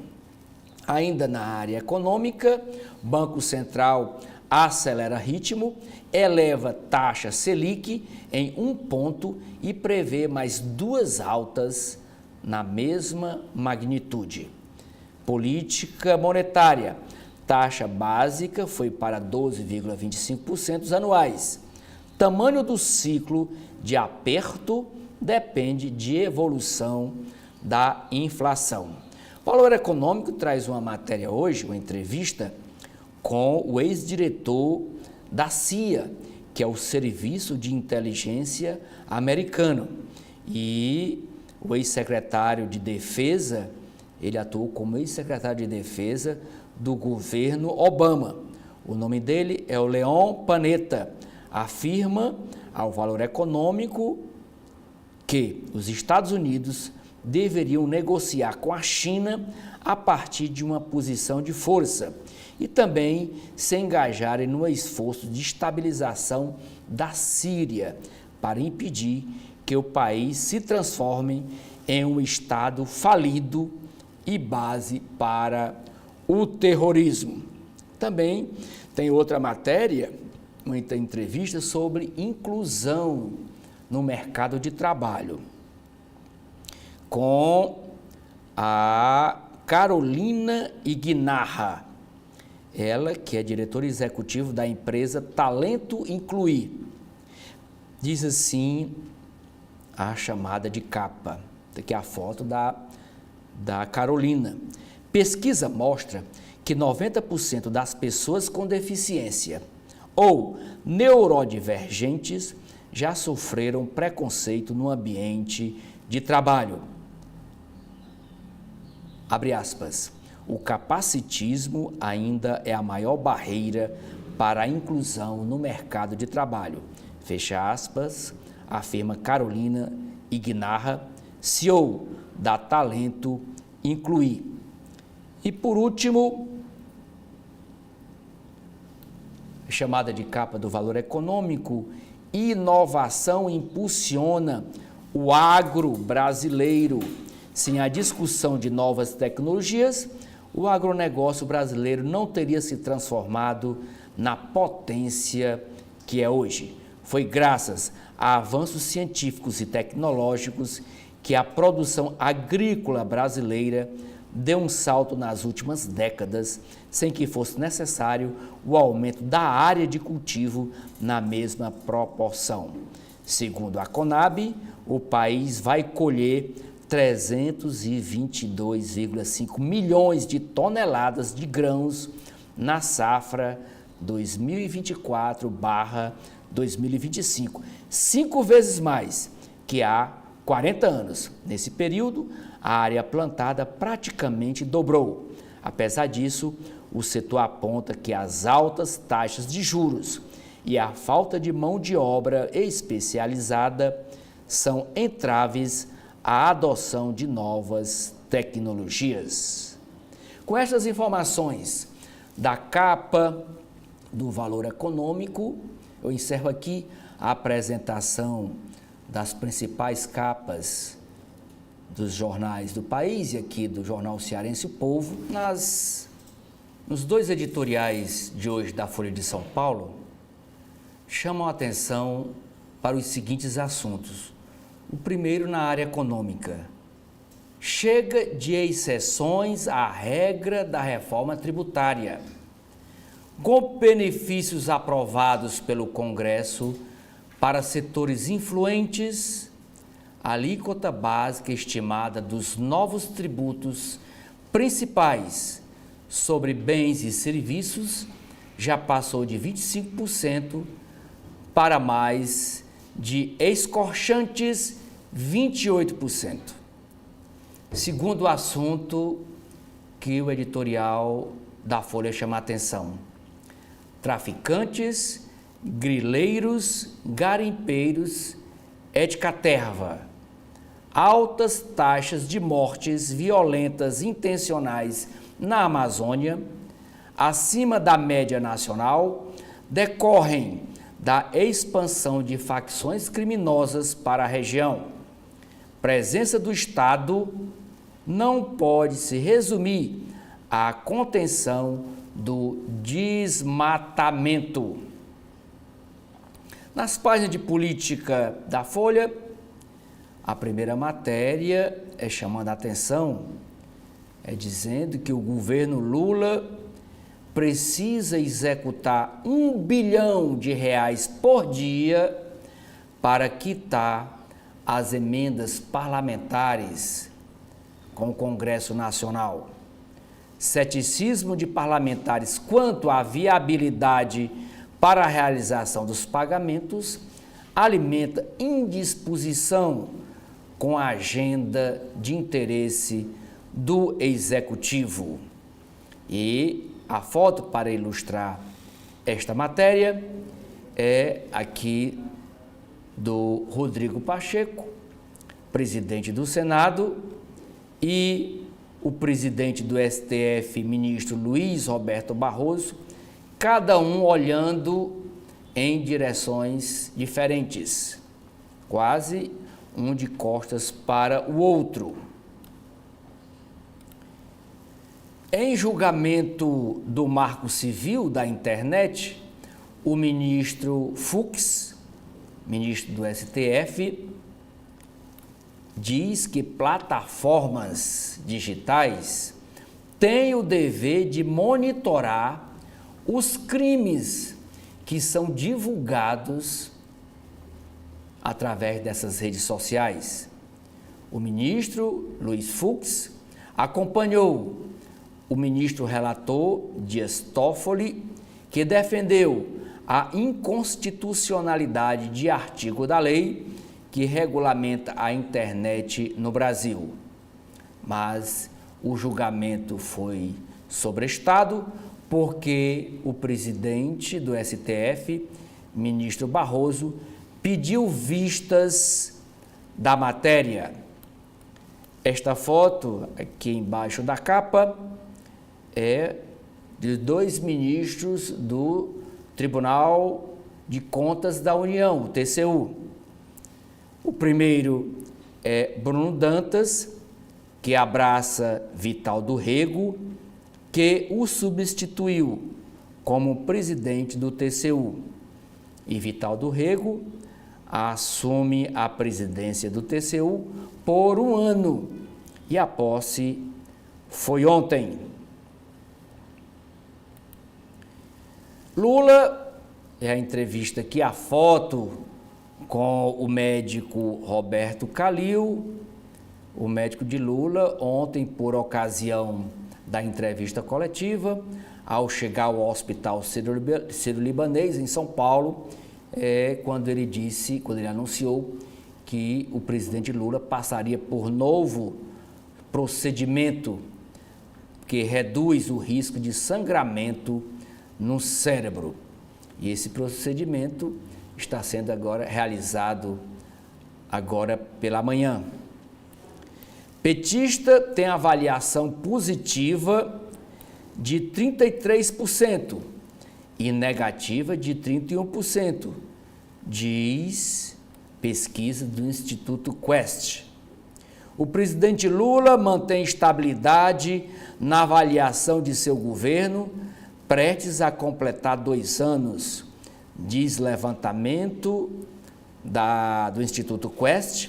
Ainda na área econômica, Banco Central acelera ritmo, eleva taxa Selic em 1 ponto e prevê mais 2 altas na mesma magnitude. Política monetária. Taxa básica foi para 12,25% anuais. Tamanho do ciclo de aperto depende de evolução da inflação. O Valor Econômico traz uma matéria hoje, uma entrevista com o ex-diretor da CIA, que é o Serviço de Inteligência Americano, e o ex-secretário de Defesa, ele atuou como ex-secretário de Defesa do governo Obama. O nome dele é o Leon Panetta. Afirma ao Valor Econômico que os Estados Unidos deveriam negociar com a China a partir de uma posição de força e também se engajarem no esforço de estabilização da Síria para impedir que o país se transforme em um Estado falido e base para o terrorismo. Também tem outra matéria, uma entrevista sobre inclusão no mercado de trabalho, com a Carolina Ignarra, ela que é diretora executiva da empresa Talento Incluir. Diz assim a chamada de capa, aqui a foto da Carolina. Pesquisa mostra que 90% das pessoas com deficiência ou neurodivergentes já sofreram preconceito no ambiente de trabalho. Abre aspas. O capacitismo ainda é a maior barreira para a inclusão no mercado de trabalho. Fecha aspas, afirma Carolina Ignarra, CEO da Talento Incluir. E por último, chamada de capa do Valor Econômico, inovação impulsiona o agro brasileiro. Sem a discussão de novas tecnologias, o agronegócio brasileiro não teria se transformado na potência que é hoje. Foi graças a avanços científicos e tecnológicos que a produção agrícola brasileira deu um salto nas últimas décadas, sem que fosse necessário o aumento da área de cultivo na mesma proporção. Segundo a Conab, o país vai colher 322,5 milhões de toneladas de grãos na safra 2024/2025, 5 vezes mais que há 40 anos. Nesse período, a área plantada praticamente dobrou. Apesar disso, o setor aponta que as altas taxas de juros e a falta de mão de obra especializada são entraves à adoção de novas tecnologias. Com estas informações da capa do Valor Econômico, eu encerro aqui a apresentação das principais capas dos jornais do país e aqui do Jornal Cearense O Povo. Nos dois editoriais de hoje da Folha de São Paulo, chamam a atenção para os seguintes assuntos. O primeiro, na área econômica. Chega de exceções à regra da reforma tributária. Com benefícios aprovados pelo Congresso para setores influentes, a alíquota básica estimada dos novos tributos principais sobre bens e serviços já passou de 25% para mais de escorchantes 28%. Segundo assunto que o editorial da Folha chama a atenção: traficantes, grileiros, garimpeiros é de caterva. Altas taxas de mortes violentas intencionais na Amazônia, acima da média nacional, decorrem da expansão de facções criminosas para a região. Presença do Estado não pode se resumir à contenção do desmatamento. Nas páginas de política da Folha, a primeira matéria é chamando a atenção, é dizendo que o governo Lula precisa executar R$ 1 bilhão por dia para quitar as emendas parlamentares com o Congresso Nacional. Ceticismo de parlamentares quanto à viabilidade para a realização dos pagamentos alimenta indisposição com a agenda de interesse do Executivo. E a foto para ilustrar esta matéria é aqui do Rodrigo Pacheco, presidente do Senado, e o presidente do STF, ministro Luiz Roberto Barroso, cada um olhando em direções diferentes, quase um de costas para o outro. Em julgamento do Marco Civil da Internet, o ministro Fux, ministro do STF, diz que plataformas digitais têm o dever de monitorar os crimes que são divulgados através dessas redes sociais. O ministro Luiz Fux acompanhou o ministro relator Dias Toffoli, que defendeu a inconstitucionalidade de artigo da lei que regulamenta a internet no Brasil. Mas o julgamento foi sobrestado porque o presidente do STF, ministro Barroso, pediu vistas da matéria. Esta foto aqui embaixo da capa é de 2 ministros do Tribunal de Contas da União, o TCU. O primeiro é Bruno Dantas, que abraça Vital do Rego, que o substituiu como presidente do TCU. E Vital do Rego assume a presidência do TCU por 1 ano. E a posse foi ontem. Lula, é a entrevista aqui, a foto com o médico Roberto Calil, o médico de Lula, ontem, por ocasião da entrevista coletiva, ao chegar ao Hospital Sírio-Libanês, em São Paulo, quando ele anunciou que o presidente Lula passaria por novo procedimento que reduz o risco de sangramento no cérebro. E esse procedimento está sendo realizado agora pela manhã. Petista tem avaliação positiva de 33% e negativa de 31%, diz pesquisa do Instituto Quest. O presidente Lula mantém estabilidade na avaliação de seu governo, prestes a completar 2 anos, diz levantamento do Instituto Quest,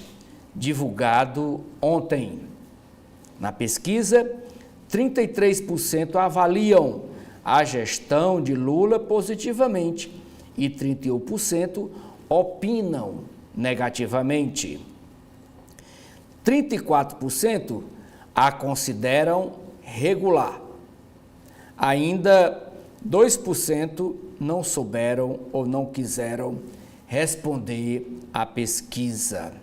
divulgado ontem. Na pesquisa, 33% avaliam a gestão de Lula positivamente e 31% opinam negativamente. 34% a consideram regular. Ainda 2% não souberam ou não quiseram responder à pesquisa.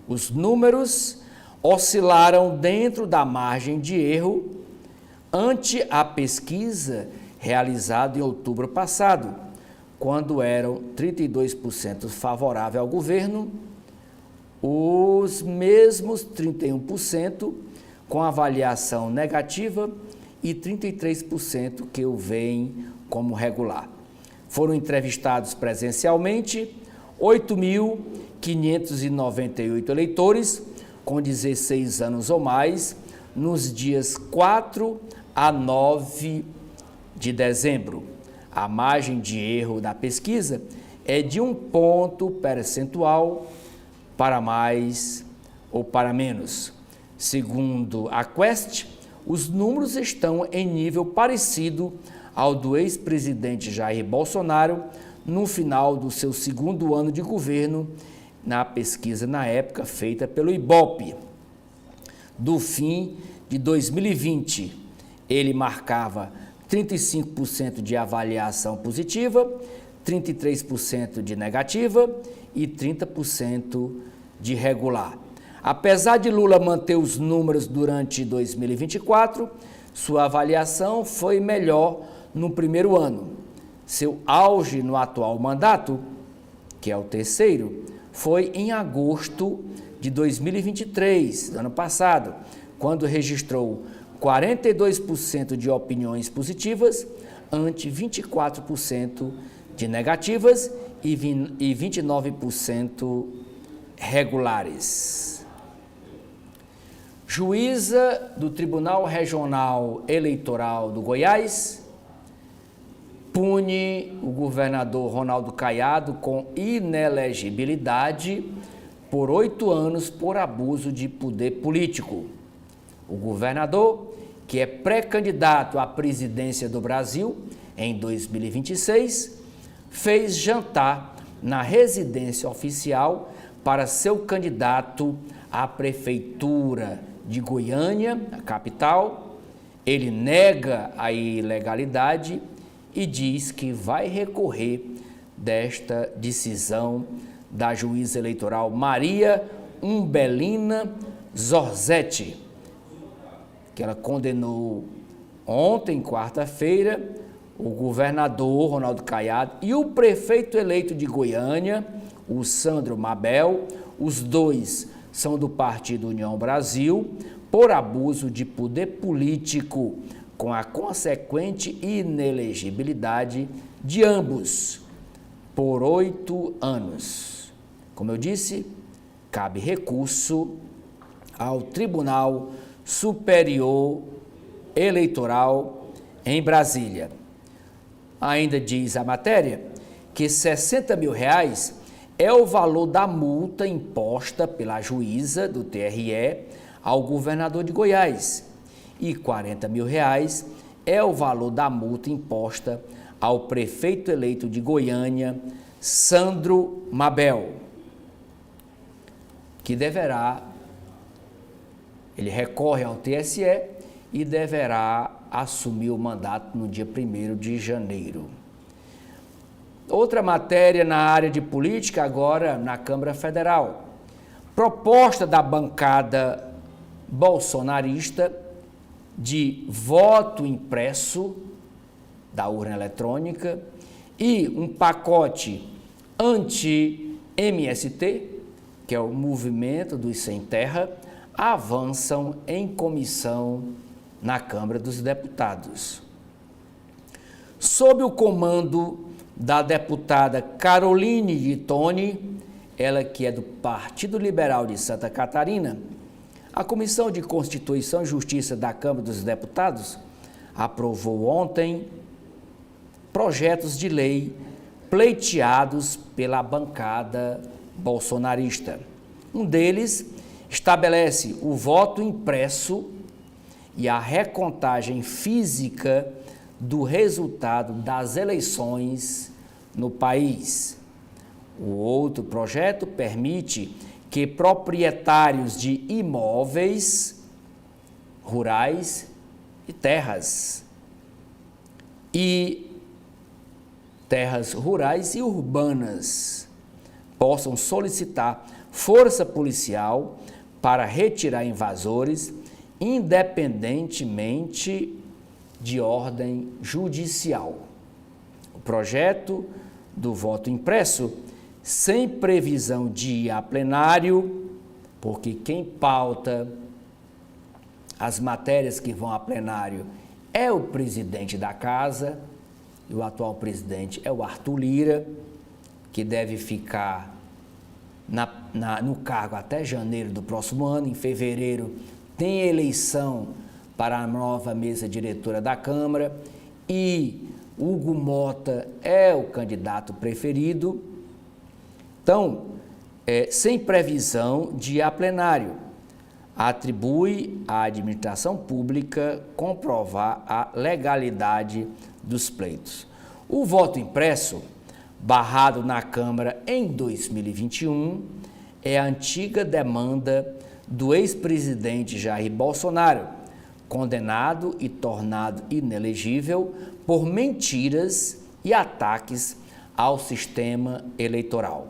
Os números oscilaram dentro da margem de erro ante a pesquisa realizada em outubro passado, quando eram 32% favorável ao governo, os mesmos 31% com avaliação negativa e 33% que o veem como regular. Foram entrevistados presencialmente 8.598 eleitores com 16 anos ou mais nos dias 4 a 9 de dezembro. A margem de erro da pesquisa é de 1 ponto percentual para mais ou para menos. Segundo a Quest, os números estão em nível parecido ao do ex-presidente Jair Bolsonaro no final do seu segundo ano de governo, na pesquisa na época feita pelo Ibope. Do fim de 2020, ele marcava 35% de avaliação positiva, 33% de negativa e 30% de regular. Apesar de Lula manter os números durante 2024, sua avaliação foi melhor no primeiro ano. Seu auge no atual mandato, que é o terceiro, foi em agosto de 2023, do ano passado, quando registrou 42% de opiniões positivas ante 24% de negativas e 29% regulares. Juíza do Tribunal Regional Eleitoral do Goiás pune o governador Ronaldo Caiado com inelegibilidade por 8 anos por abuso de poder político. O governador, que é pré-candidato à presidência do Brasil em 2026, fez jantar na residência oficial para seu candidato à prefeitura de Goiânia, a capital. Ele nega a ilegalidade e diz que vai recorrer desta decisão da juíza eleitoral Maria Umbelina Zorzetti, que ela condenou ontem, quarta-feira, o governador Ronaldo Caiado e o prefeito eleito de Goiânia, o Sandro Mabel. Os dois são do Partido União Brasil, por abuso de poder político, com a consequente inelegibilidade de ambos por 8 anos. Como eu disse, cabe recurso ao Tribunal Superior Eleitoral em Brasília. Ainda diz a matéria que R$60 mil é o valor da multa imposta pela juíza do TRE ao governador de Goiás e R$40 mil é o valor da multa imposta ao prefeito eleito de Goiânia, Sandro Mabel, que ele recorre ao TSE e deverá assumir o mandato no dia 1º de janeiro. Outra matéria na área de política, agora na Câmara Federal. Proposta da bancada bolsonarista de voto impresso da urna eletrônica e um pacote anti-MST, que é o Movimento dos Sem Terra, avançam em comissão na Câmara dos Deputados. Sob o comando da deputada Caroline de Toni, ela que é do Partido Liberal de Santa Catarina, a Comissão de Constituição e Justiça da Câmara dos Deputados aprovou ontem projetos de lei pleiteados pela bancada bolsonarista. Um deles estabelece o voto impresso e a recontagem física do resultado das eleições no país. O outro projeto permite que proprietários de imóveis rurais e terras rurais e urbanas possam solicitar força policial para retirar invasores, independentemente de ordem judicial. O projeto do voto impresso, sem previsão de ir a plenário, porque quem pauta as matérias que vão a plenário é o presidente da casa, e o atual presidente é o Arthur Lira, que deve ficar no cargo até janeiro do próximo ano. Em fevereiro tem eleição para a nova mesa diretora da Câmara e Hugo Mota é o candidato preferido. Então, sem previsão de ir a plenário. atribui à administração pública comprovar a legalidade dos pleitos. O voto impresso, barrado na Câmara em 2021, é a antiga demanda do ex-presidente Jair Bolsonaro, condenado e tornado inelegível por mentiras e ataques ao sistema eleitoral.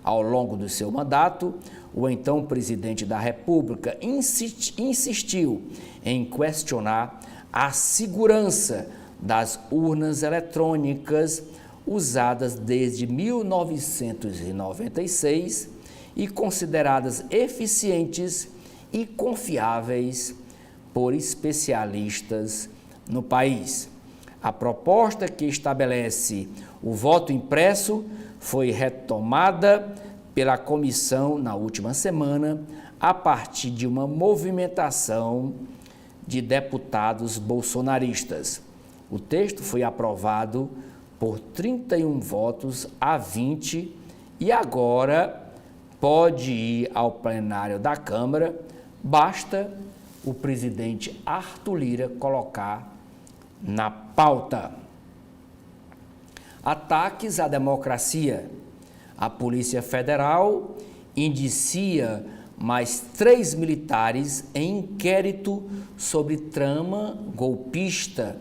Ao longo do seu mandato, o então presidente da República insistiu em questionar a segurança das urnas eletrônicas usadas desde 1996 e consideradas eficientes e confiáveis por especialistas no país. A proposta que estabelece o voto impresso foi retomada pela comissão na última semana, a partir de uma movimentação de deputados bolsonaristas. O texto foi aprovado por 31 votos a 20 e agora pode ir ao plenário da Câmara, basta o presidente Arthur Lira colocar na pauta. Ataques à democracia. A Polícia Federal indicia mais 3 militares em inquérito sobre trama golpista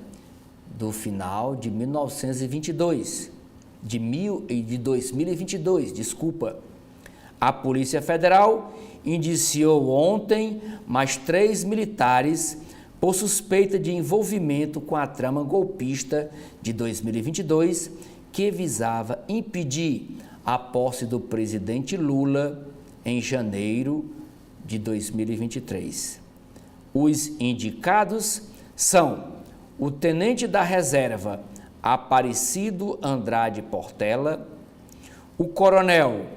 do final de 2022, desculpa. A Polícia Federal indiciou ontem mais 3 militares por suspeita de envolvimento com a trama golpista de 2022, que visava impedir a posse do presidente Lula em janeiro de 2023. Os indicados são o tenente da reserva Aparecido Andrade Portela, o coronel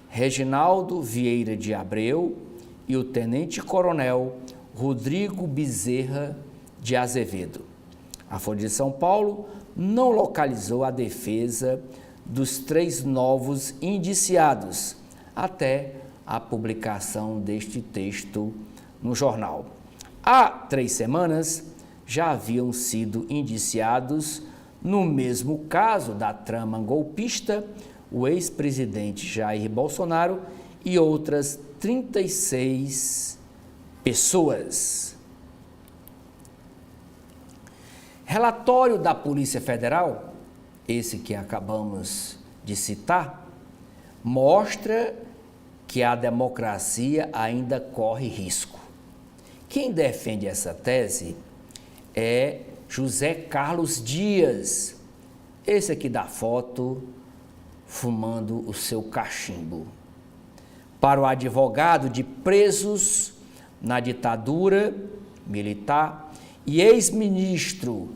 Reginaldo Vieira de Abreu e o tenente-coronel Rodrigo Bezerra de Azevedo. A Folha de São Paulo não localizou a defesa dos 3 novos indiciados até a publicação deste texto no jornal. Há 3 semanas já haviam sido indiciados, no mesmo caso da trama golpista, o ex-presidente Jair Bolsonaro e outras 36 pessoas. Relatório da Polícia Federal, esse que acabamos de citar, mostra que a democracia ainda corre risco. Quem defende essa tese é José Carlos Dias, esse aqui da foto, fumando o seu cachimbo. Para o advogado de presos na ditadura militar e ex-ministro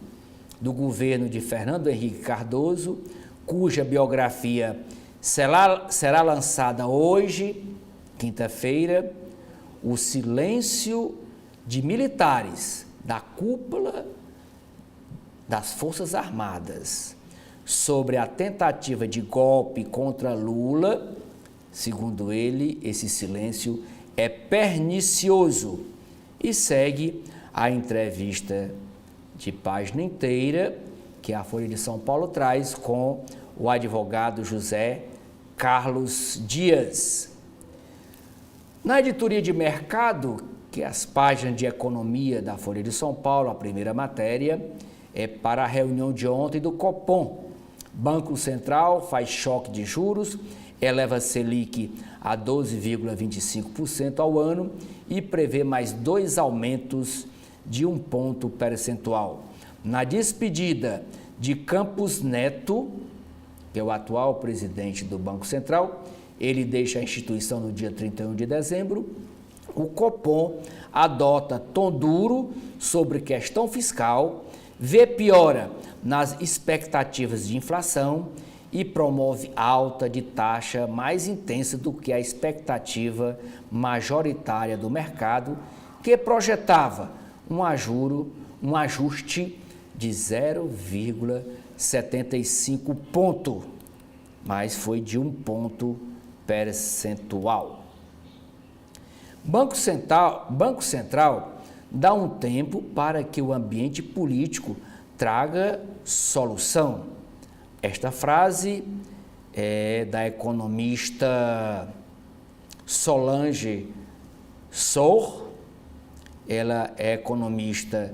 do governo de Fernando Henrique Cardoso, cuja biografia será lançada hoje, quinta-feira, o silêncio de militares da cúpula das Forças Armadas sobre a tentativa de golpe contra Lula, segundo ele, esse silêncio é pernicioso. E segue a entrevista de página inteira que a Folha de São Paulo traz com o advogado José Carlos Dias. Na editoria de mercado, que é as páginas de economia da Folha de São Paulo, a primeira matéria é para a reunião de ontem do Copom. Banco Central faz choque de juros, eleva Selic a 12,25% ao ano e prevê mais 2 aumentos de 1 ponto percentual. Na despedida de Campos Neto, que é o atual presidente do Banco Central, ele deixa a instituição no dia 31 de dezembro, o Copom adota tom duro sobre questão fiscal, vê piora nas expectativas de inflação e promove alta de taxa mais intensa do que a expectativa majoritária do mercado, que projetava um ajuste de 0,75 ponto, mas foi de 1 ponto percentual. Banco Central dá um tempo para que o ambiente político traga solução. Esta frase é da economista Solange Sor. Ela é economista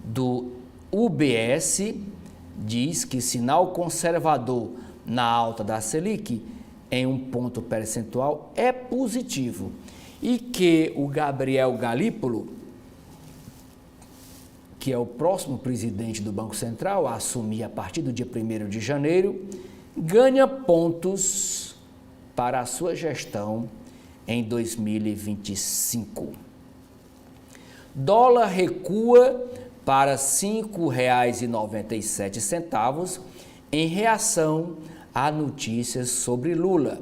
do UBS, diz que sinal conservador na alta da Selic em 1 ponto percentual é positivo e que o Gabriel Galípolo, que é o próximo presidente do Banco Central, a assumir a partir do dia 1º de janeiro, ganha pontos para a sua gestão em 2025. Dólar recua para R$ 5,97 em reação a notícias sobre Lula.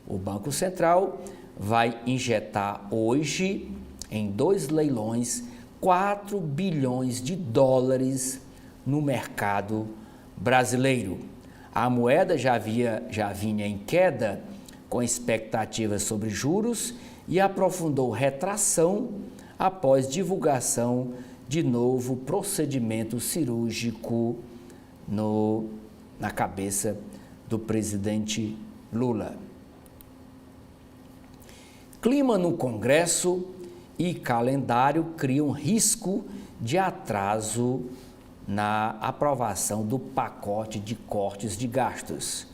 O Banco Central vai injetar hoje, em 2 leilões, 4 bilhões de dólares no mercado brasileiro. A moeda já vinha em queda com expectativas sobre juros e aprofundou retração após divulgação de novo procedimento cirúrgico na cabeça do presidente Lula. Clima no Congresso e calendário criam risco de atraso na aprovação do pacote de cortes de gastos.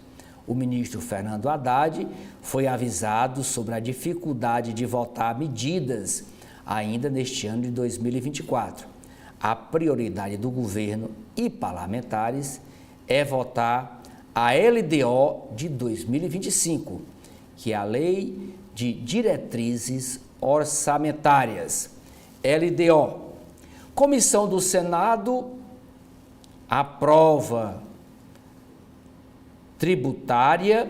O ministro Fernando Haddad foi avisado sobre a dificuldade de votar medidas ainda neste ano de 2024. A prioridade do governo e parlamentares é votar a LDO de 2025, que é a Lei de Diretrizes Orçamentárias, LDO. Comissão do Senado aprova tributária,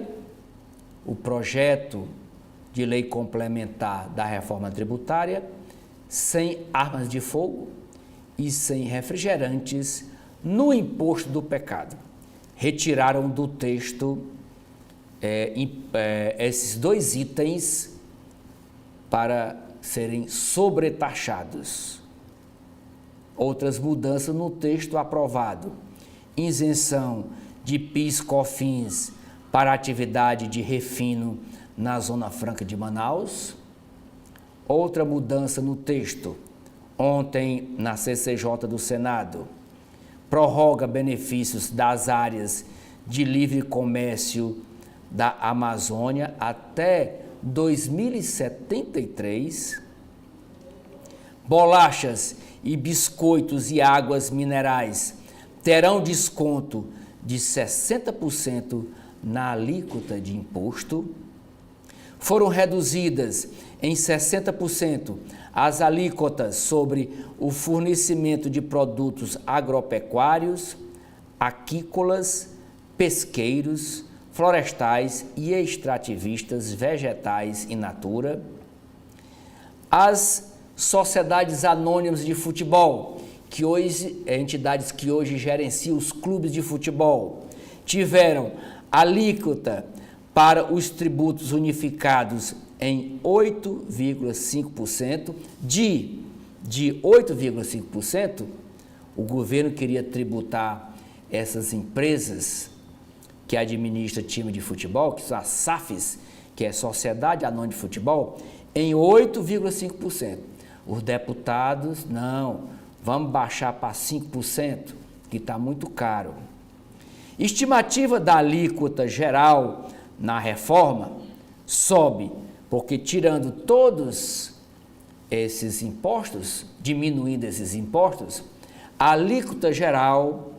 o projeto de lei complementar da reforma tributária, sem armas de fogo e sem refrigerantes no imposto do pecado. Retiraram do texto esses 2 itens para serem sobretaxados. Outras mudanças no texto aprovado: isenção de PIS/COFINS para atividade de refino na Zona Franca de Manaus. Outra mudança no texto, ontem na CCJ do Senado, prorroga benefícios das áreas de livre comércio da Amazônia até 2073. Bolachas e biscoitos e águas minerais terão desconto de 60% na alíquota de imposto. Foram reduzidas em 60% as alíquotas sobre o fornecimento de produtos agropecuários, aquícolas, pesqueiros, florestais e extrativistas vegetais in natura. As sociedades anônimas de futebol, entidades que hoje gerenciam os clubes de futebol, tiveram alíquota para os tributos unificados em 8,5%. De 8,5%, o governo queria tributar essas empresas que administram time de futebol, que são as SAFs, que é Sociedade Anônima de Futebol, em 8,5%. Os deputados, não, vamos baixar para 5%, que está muito caro. Estimativa da alíquota geral na reforma sobe, porque tirando todos esses impostos, diminuindo esses impostos, a alíquota geral,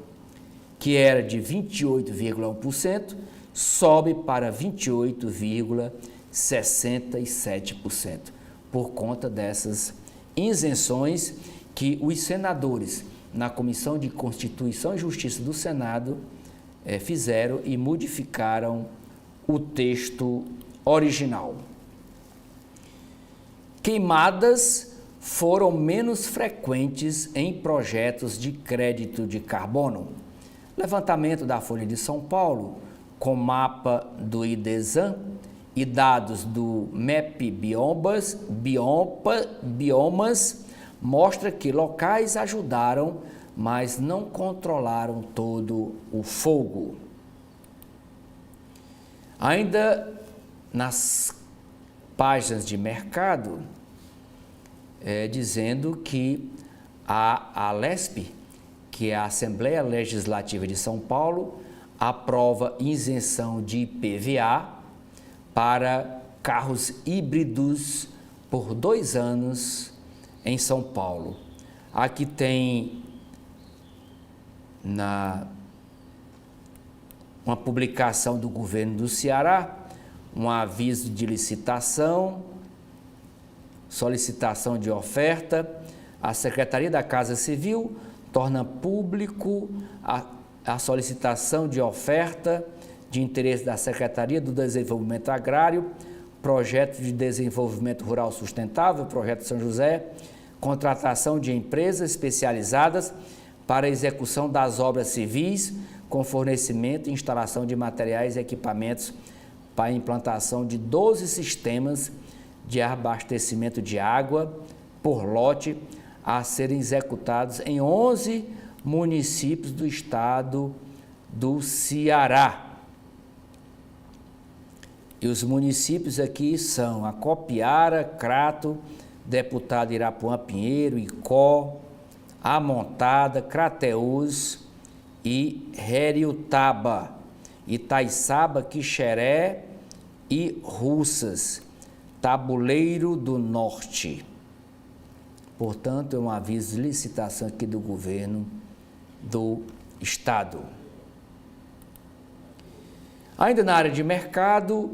que era de 28,1%, sobe para 28,67%, por conta dessas isenções que os senadores, na Comissão de Constituição e Justiça do Senado, fizeram e modificaram o texto original. Queimadas foram menos frequentes em projetos de crédito de carbono. Levantamento da Folha de São Paulo, com mapa do IDESAN, e dados do MEP Biomas mostra que locais ajudaram, mas não controlaram todo o fogo. Ainda nas páginas de mercado, dizendo que a ALESP, que é a Assembleia Legislativa de São Paulo, aprova isenção de IPVA para carros híbridos por 2 anos em São Paulo. Aqui tem uma publicação do governo do Ceará, um aviso de licitação, solicitação de oferta. A Secretaria da Casa Civil torna público a solicitação de oferta de interesse da Secretaria do Desenvolvimento Agrário, Projeto de Desenvolvimento Rural Sustentável, Projeto São José, contratação de empresas especializadas para a execução das obras civis, com fornecimento e instalação de materiais e equipamentos para a implantação de 12 sistemas de abastecimento de água por lote a serem executados em 11 municípios do estado do Ceará. E os municípios aqui são Acopiara, Crato, Deputado Irapuã Pinheiro, Icó, Amontada, Crateús e Heriutaba, Itaiçaba, Quixeré e Russas, Tabuleiro do Norte. Portanto, é um aviso de licitação aqui do governo do estado. Ainda na área de mercado,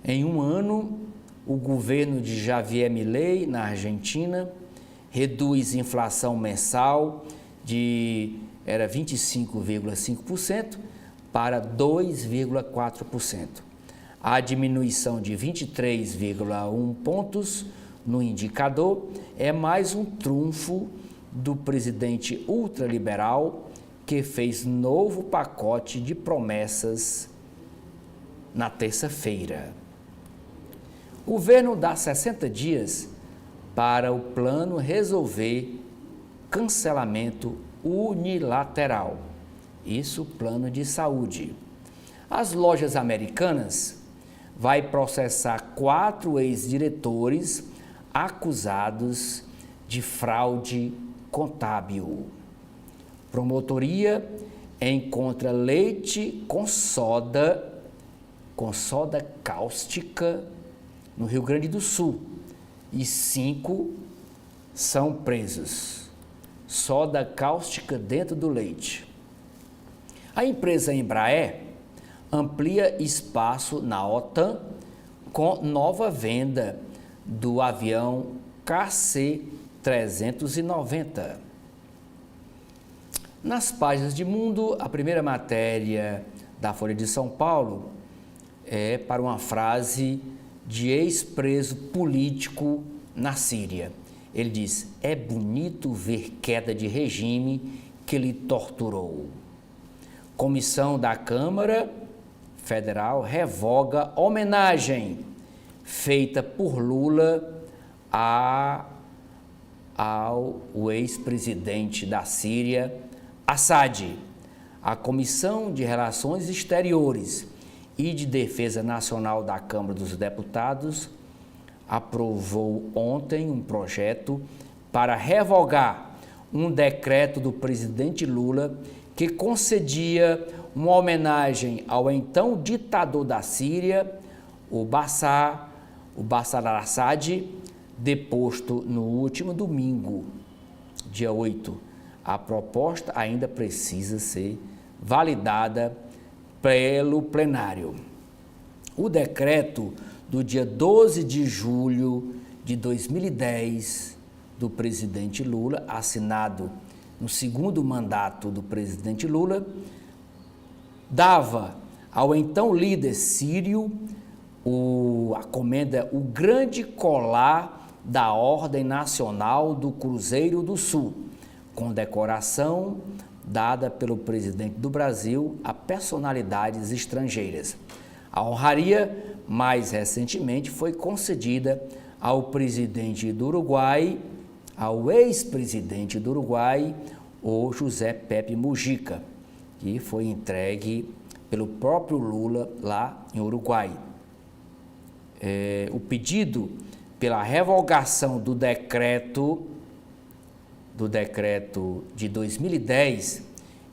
em um ano, o governo de Javier Milei, na Argentina, reduz inflação mensal era 25,5% para 2,4%. A diminuição de 23,1 pontos no indicador é mais um trunfo do presidente ultraliberal, que fez novo pacote de promessas na terça-feira. O governo dá 60 dias para o plano resolver cancelamento unilateral. Isso, plano de saúde. As lojas americanas vai processar 4 ex-diretores acusados de fraude contábil. Promotoria encontra leite com soda cáustica no Rio Grande do Sul e 5 são presos. Soda cáustica dentro do leite. A empresa Embraer amplia espaço na OTAN com nova venda do avião KC-390. Nas páginas de mundo, a primeira matéria da Folha de São Paulo é para uma frase de ex-preso político na Síria. Ele diz: é bonito ver queda de regime que lhe torturou. Comissão da Câmara Federal revoga homenagem feita por Lula ao ex-presidente da Síria, Assad. A Comissão de Relações Exteriores e de Defesa Nacional da Câmara dos Deputados aprovou ontem um projeto para revogar um decreto do presidente Lula que concedia uma homenagem ao então ditador da Síria, o Bashar al-Assad, deposto no último domingo, dia 8. A proposta ainda precisa ser validada pelo plenário. O decreto do dia 12 de julho de 2010 do presidente Lula, assinado no segundo mandato do presidente Lula, dava ao então líder sírio o grande colar da Ordem Nacional do Cruzeiro do Sul, com decoração dada pelo presidente do Brasil a personalidades estrangeiras. A honraria, mais recentemente, foi concedida ao presidente do Uruguai, ao ex-presidente do Uruguai, o José Pepe Mujica, que foi entregue pelo próprio Lula lá em Uruguai. O pedido pela revogação do decreto de 2010,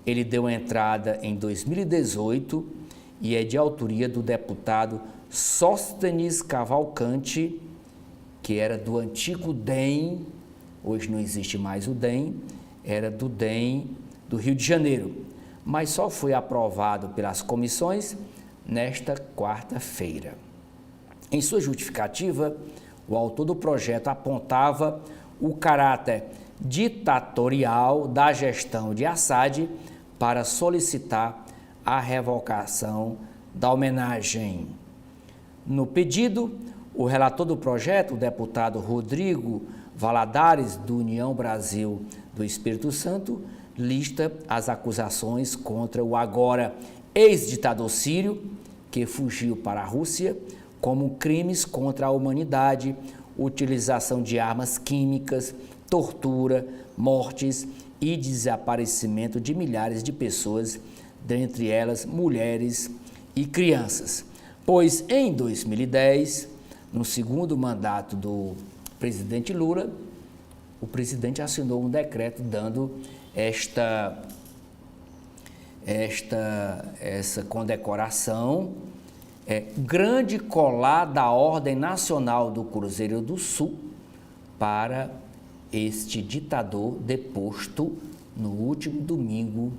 ele deu entrada em 2018 e é de autoria do deputado Sóstenes Cavalcante, que era do antigo DEM, hoje não existe mais o DEM, era do DEM do Rio de Janeiro, mas só foi aprovado pelas comissões nesta quarta-feira. Em sua justificativa, o autor do projeto apontava o caráter ditatorial da gestão de Assad para solicitar a revogação da homenagem. No pedido, o relator do projeto, o deputado Rodrigo Valadares, do União Brasil do Espírito Santo, lista as acusações contra o agora ex-ditador sírio, que fugiu para a Rússia, como crimes contra a humanidade, utilização de armas químicas, tortura, mortes e desaparecimento de milhares de pessoas, dentre elas mulheres e crianças. Pois em 2010, no segundo mandato do presidente Lula, o presidente assinou um decreto dando essa condecoração, grande colar da Ordem Nacional do Cruzeiro do Sul para este ditador deposto no último domingo,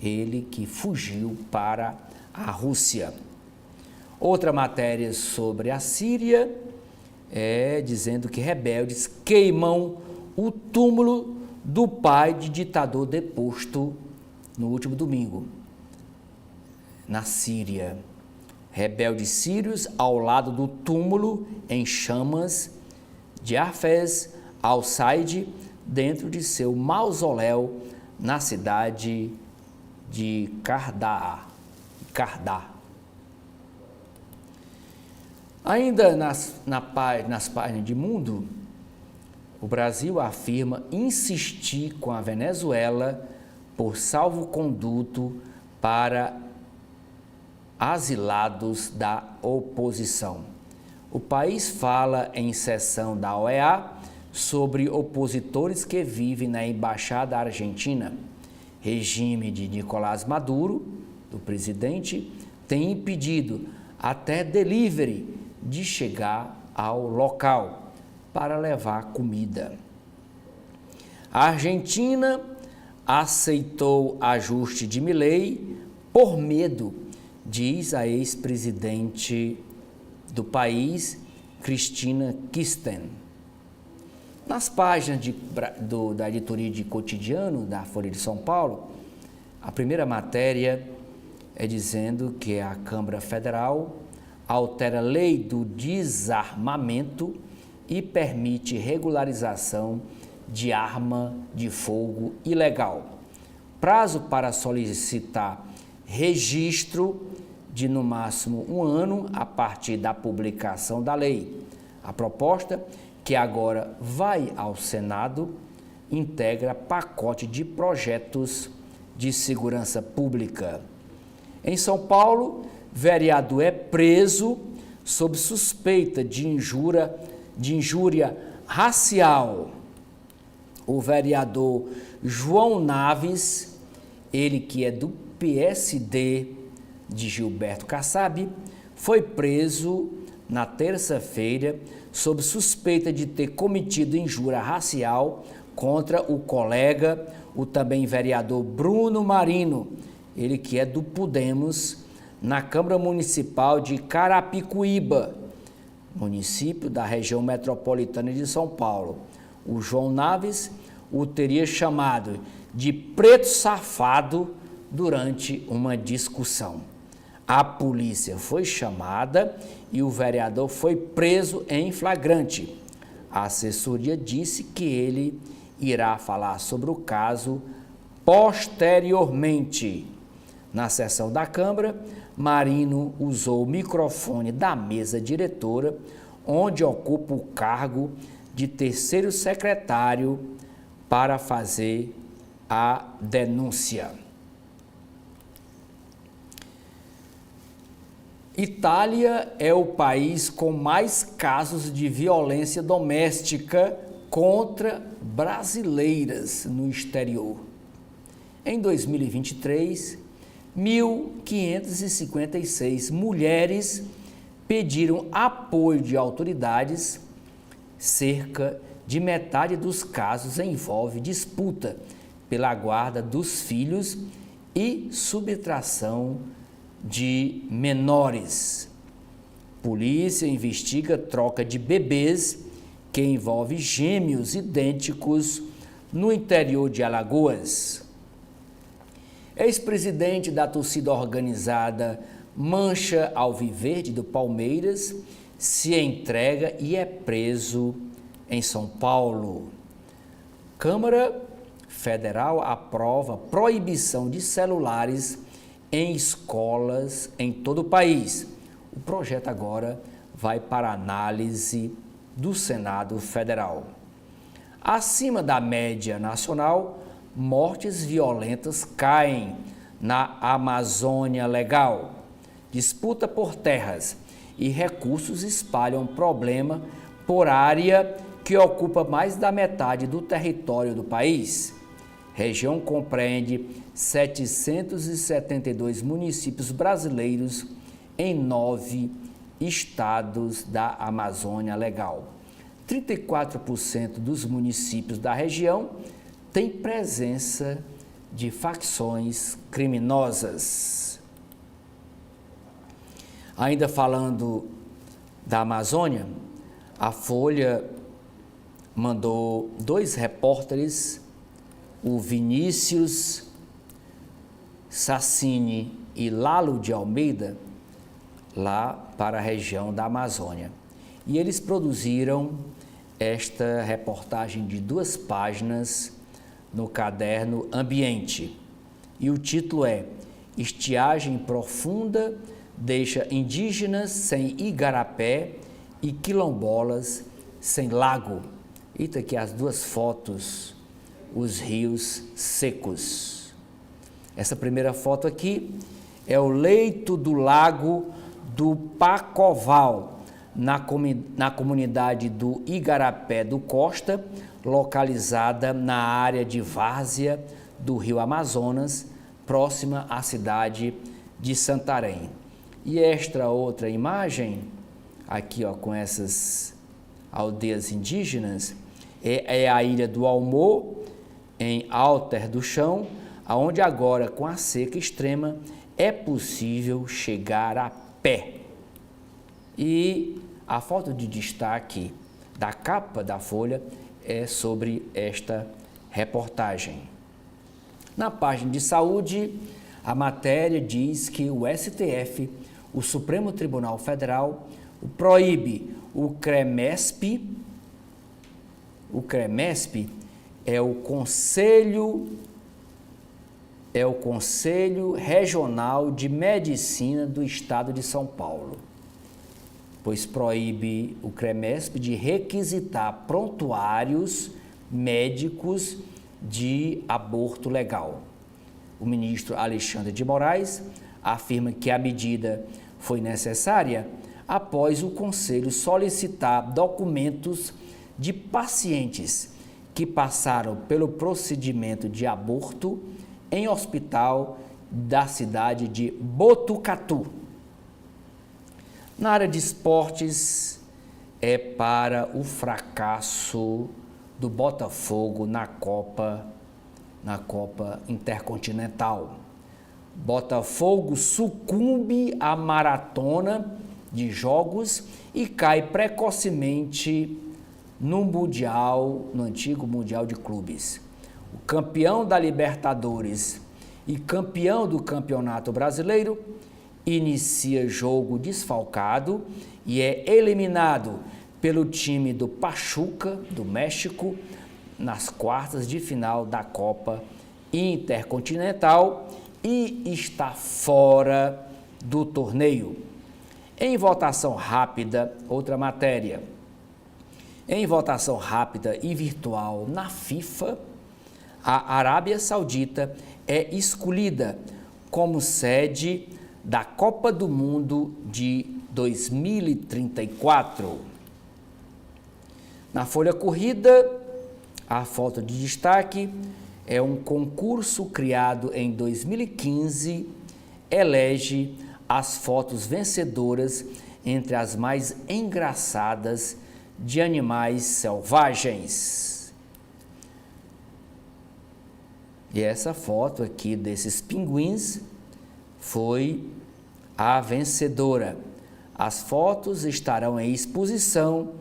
ele que fugiu para a Rússia. Outra matéria sobre a Síria dizendo que rebeldes queimam o túmulo do pai de ditador deposto no último domingo. Na Síria, rebeldes sírios ao lado do túmulo em chamas de Hafez al-Said dentro de seu mausoléu na cidade de Kardá. Ainda nas páginas de mundo, o Brasil afirma insistir com a Venezuela por salvo-conduto para asilados da oposição. O país fala em sessão da OEA sobre opositores que vivem na embaixada argentina. Regime de Nicolás Maduro, do presidente, tem impedido até delivery de chegar ao local para levar comida. A Argentina aceitou ajuste de Milei por medo, diz a ex-presidente do país, Cristina Kirchner. Nas páginas da editoria de cotidiano da Folha de São Paulo, a primeira matéria é dizendo que a Câmara Federal altera a lei do desarmamento e permite regularização de arma de fogo ilegal. Prazo para solicitar registro de no máximo 1 ano a partir da publicação da lei. A proposta, que agora vai ao Senado, integra pacote de projetos de segurança pública. Em São Paulo, vereador é preso sob suspeita de injúria racial. O vereador João Naves, ele que é do PSD de Gilberto Kassab, foi preso na terça-feira sob suspeita de ter cometido injúria racial contra o colega, o também vereador Bruno Marino, ele que é do Podemos, na Câmara Municipal de Carapicuíba, município da região metropolitana de São Paulo. O João Naves o teria chamado de preto safado durante uma discussão. A polícia foi chamada e o vereador foi preso em flagrante. A assessoria disse que ele irá falar sobre o caso posteriormente. Na sessão da Câmara, Marino usou o microfone da mesa diretora, onde ocupa o cargo de terceiro secretário, para fazer a denúncia. Itália é o país com mais casos de violência doméstica contra brasileiras no exterior. Em 2023, 1.556 mulheres pediram apoio de autoridades. Cerca de metade dos casos envolve disputa pela guarda dos filhos e subtração de menores. Polícia investiga troca de bebês que envolve gêmeos idênticos no interior de Alagoas. Ex-presidente da torcida organizada Mancha Alviverde do Palmeiras se entrega e é preso em São Paulo. Câmara Federal aprova proibição de celulares em escolas em todo o país. O projeto agora vai para análise do Senado Federal. Acima da média nacional, mortes violentas caem na Amazônia Legal. Disputa por terras e recursos espalham problema por área que ocupa mais da metade do território do país. Região compreende 772 municípios brasileiros em 9 estados da Amazônia Legal. 34% dos municípios da região têm presença de facções criminosas. Ainda falando da Amazônia, a Folha mandou 2 repórteres, o Vinícius Sassini e Lalo de Almeida, lá para a região da Amazônia. E eles produziram esta reportagem de 2 páginas no caderno Ambiente. E o título é Estiagem Profunda deixa indígenas sem igarapé e quilombolas sem lago. E tá aqui as 2 fotos, os rios secos. Essa primeira foto aqui é o leito do lago do Pacoval, na comunidade do Igarapé do Costa, localizada na área de várzea do rio Amazonas, próxima à cidade de Santarém. E esta outra imagem, aqui ó, com essas aldeias indígenas, é a ilha do Almor, em Alter do Chão, onde agora, com a seca extrema, é possível chegar a pé. E a foto de destaque da capa da Folha é sobre esta reportagem. Na página de saúde, a matéria diz que o STF, o Supremo Tribunal Federal, proíbe o CREMESP. O CREMESP é o Conselho Regional de Medicina do Estado de São Paulo, pois proíbe o CREMESP de requisitar prontuários médicos de aborto legal. O ministro Alexandre de Moraes afirma que a medida foi necessária após o Conselho solicitar documentos de pacientes que passaram pelo procedimento de aborto em hospital da cidade de Botucatu. Na área de esportes, é para o fracasso do Botafogo na Copa Intercontinental. Botafogo sucumbe à maratona de jogos e cai precocemente no antigo Mundial de Clubes. O campeão da Libertadores e campeão do Campeonato Brasileiro inicia jogo desfalcado e é eliminado pelo time do Pachuca, do México, nas quartas de final da Copa Intercontinental e está fora do torneio. Em votação rápida, outra matéria. Em votação rápida e virtual na FIFA, a Arábia Saudita é escolhida como sede da Copa do Mundo de 2034. Na folha corrida, a foto de destaque é um concurso criado em 2015, elege as fotos vencedoras entre as mais engraçadas de animais selvagens. E essa foto aqui desses pinguins foi a vencedora. As fotos estarão em exposição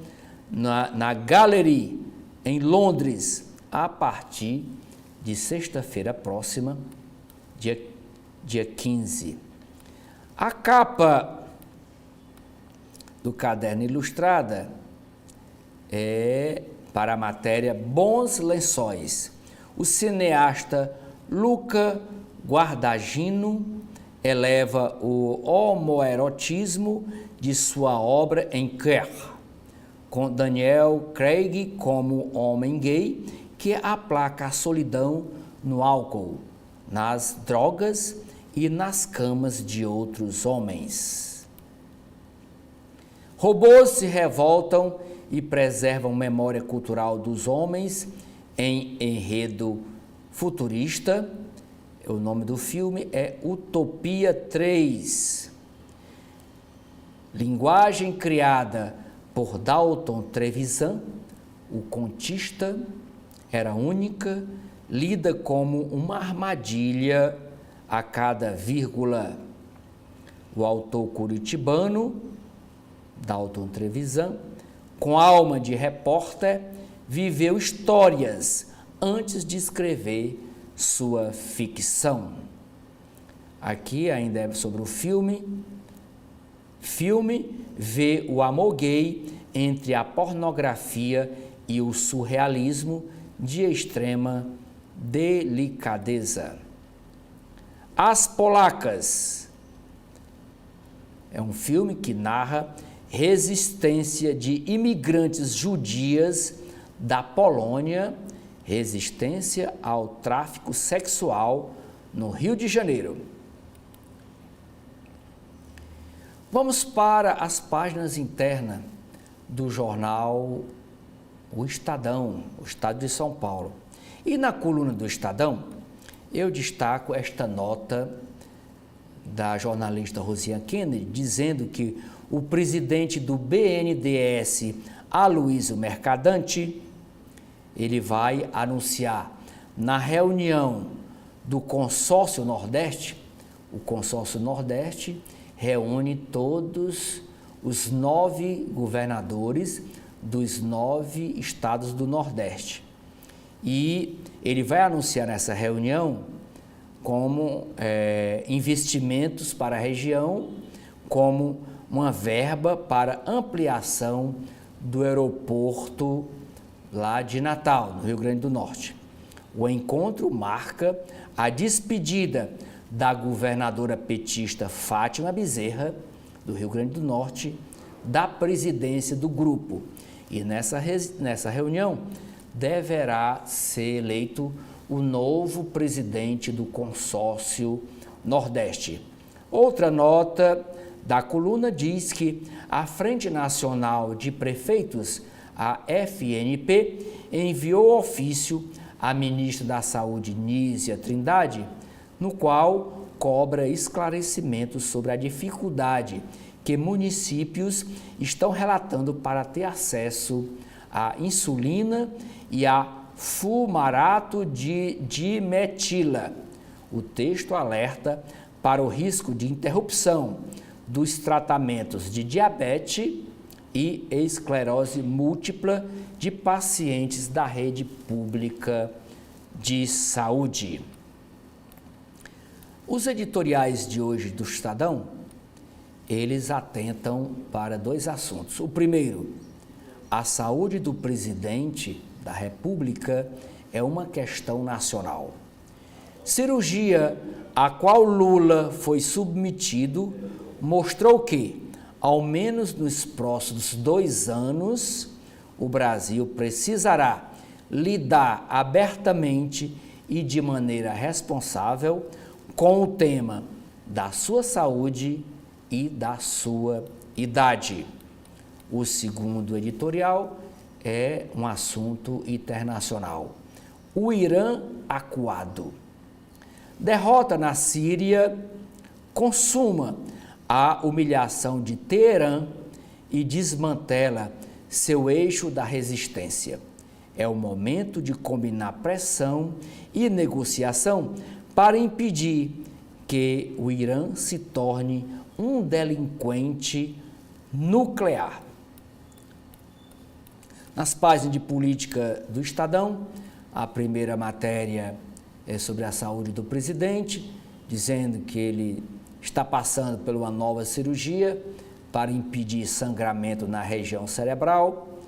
na Gallery, em Londres, a partir de sexta-feira próxima, dia 15. A capa do caderno Ilustrada é para a matéria Bons Lençóis. O cineasta Luca Guadagnino eleva o homoerotismo de sua obra em Queer, com Daniel Craig como homem gay que aplaca a solidão no álcool, nas drogas e nas camas de outros homens. Robôs se revoltam e preservam memória cultural dos homens em enredo futurista. O nome do filme é Utopia 3. Linguagem criada por Dalton Trevisan, o contista, era única, lida como uma armadilha a cada vírgula. O autor curitibano, Dalton Trevisan, com alma de repórter, viveu histórias antes de escrever sua ficção. Aqui ainda é sobre o filme. Filme vê o amor gay entre a pornografia e o surrealismo de extrema delicadeza. As Polacas é um filme que narra resistência de imigrantes judias da Polônia, resistência ao tráfico sexual no Rio de Janeiro. Vamos para as páginas internas do jornal O Estadão, o Estado de São Paulo. E na coluna do Estadão, eu destaco esta nota da jornalista Rosiane Kennedy, dizendo que o presidente do BNDES, Aloysio Mercadante, ele vai anunciar na reunião do Consórcio Nordeste. O Consórcio Nordeste reúne todos os 9 governadores dos 9 estados do Nordeste. E ele vai anunciar nessa reunião como investimentos para a região, como uma verba para ampliação do aeroporto lá de Natal, no Rio Grande do Norte. O encontro marca a despedida da governadora petista Fátima Bezerra, do Rio Grande do Norte, da presidência do grupo. E nessa reunião deverá ser eleito o novo presidente do Consórcio Nordeste. Outra nota da coluna diz que a Frente Nacional de Prefeitos, a FNP, enviou ofício à ministra da Saúde, Nízia Trindade, no qual cobra esclarecimentos sobre a dificuldade que municípios estão relatando para ter acesso à insulina e a fumarato de dimetila. O texto alerta para o risco de interrupção dos tratamentos de diabetes e esclerose múltipla de pacientes da rede pública de saúde. Os editoriais de hoje do Estadão, eles atentam para 2 assuntos. O primeiro, a saúde do presidente da República é uma questão nacional. Cirurgia a qual Lula foi submetido mostrou que, ao menos nos próximos 2 anos, o Brasil precisará lidar abertamente e de maneira responsável com o tema da sua saúde e da sua idade. O segundo editorial é um assunto internacional. O Irã acuado. Derrota na Síria consuma a humilhação de Teherã e desmantela seu eixo da resistência. É o momento de combinar pressão e negociação para impedir que o Irã se torne um delinquente nuclear. Nas páginas de política do Estadão, a primeira matéria é sobre a saúde do presidente, dizendo que ele está passando por uma nova cirurgia para impedir sangramento na região cerebral.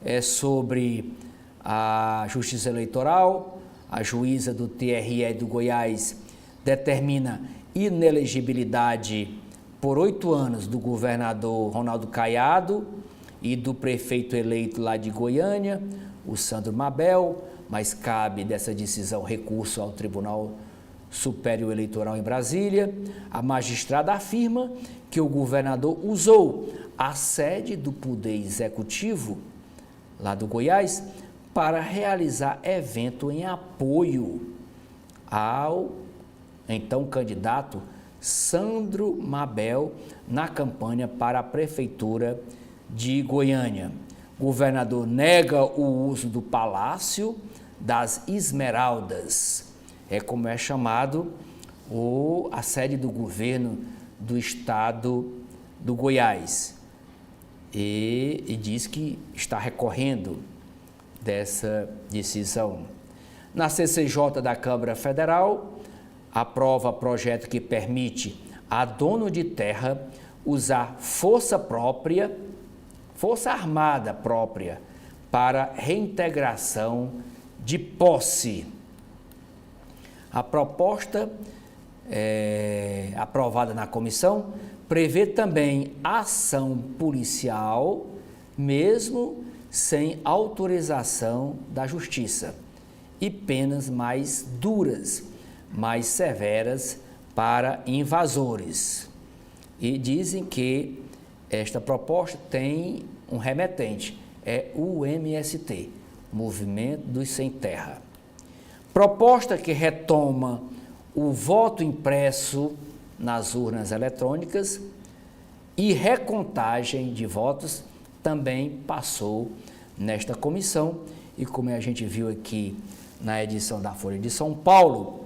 É sobre a Justiça Eleitoral, a juíza do TRE do Goiás determina inelegibilidade por 8 anos do governador Ronaldo Caiado e do prefeito eleito lá de Goiânia, o Sandro Mabel, mas cabe dessa decisão recurso ao Tribunal Superior Eleitoral em Brasília. A magistrada afirma que o governador usou a sede do Poder Executivo, lá do Goiás, para realizar evento em apoio ao então candidato Sandro Mabel na campanha para a Prefeitura de Goiânia. O governador nega o uso do Palácio das Esmeraldas, é como é chamado a sede do governo do estado do Goiás, e diz que está recorrendo dessa decisão. Na CCJ da Câmara Federal, aprova projeto que permite a dono de terra usar força armada própria para reintegração de posse. A proposta aprovada na comissão prevê também ação policial, mesmo sem autorização da Justiça, e penas mais duras, mais severas para invasores. E dizem que esta proposta tem um remetente, é o MST, Movimento dos Sem Terra. Proposta que retoma o voto impresso nas urnas eletrônicas e recontagem de votos também passou nesta comissão. E como a gente viu aqui na edição da Folha de São Paulo,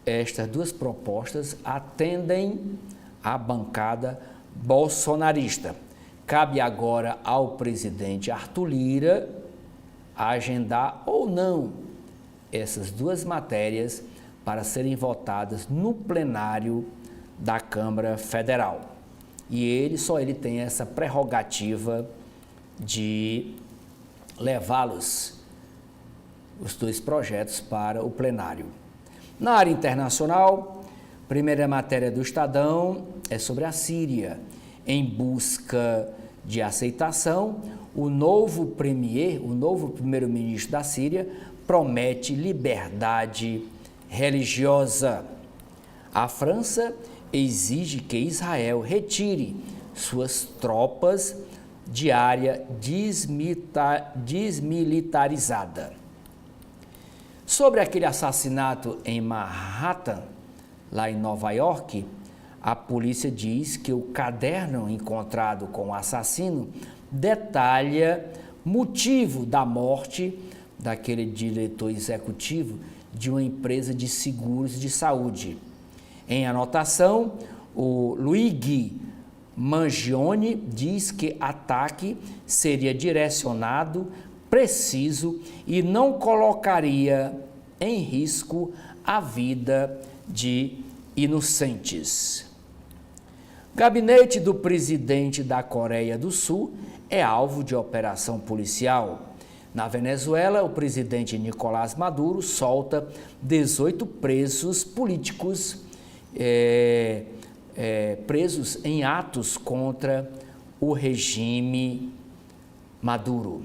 estas duas propostas atendem à bancada bolsonarista. Cabe agora ao presidente Arthur Lira agendar ou não essas duas matérias para serem votadas no plenário da Câmara Federal. E só ele tem essa prerrogativa de levá-los, os dois projetos, para o plenário. Na área internacional, primeira matéria do Estadão é sobre a Síria. Em busca de aceitação, o novo primeiro-ministro da Síria, promete liberdade religiosa. A França exige que Israel retire suas tropas de área desmilitarizada. Sobre aquele assassinato em Manhattan, lá em Nova York, a polícia diz que o caderno encontrado com o assassino detalha motivo da morte daquele diretor executivo de uma empresa de seguros de saúde. Em anotação, o Luigi Mangione diz que ataque seria direcionado, preciso e não colocaria em risco a vida de inocentes. Gabinete do presidente da Coreia do Sul é alvo de operação policial. Na Venezuela, o presidente Nicolás Maduro solta 18 presos políticos presos em atos contra o regime Maduro.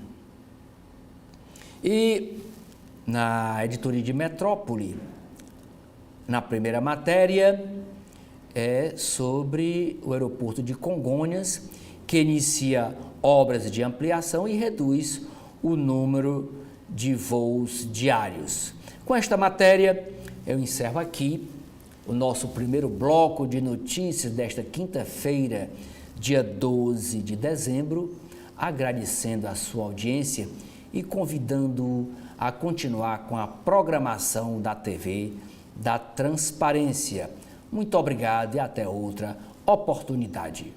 E na editoria de Metrópole, na primeira matéria, é sobre o aeroporto de Congonhas, que inicia obras de ampliação e reduz o número de voos diários. Com esta matéria, eu encerro aqui o nosso primeiro bloco de notícias desta quinta-feira, dia 12 de dezembro, agradecendo a sua audiência e convidando-o a continuar com a programação da TV da Transparência. Muito obrigado e até outra oportunidade.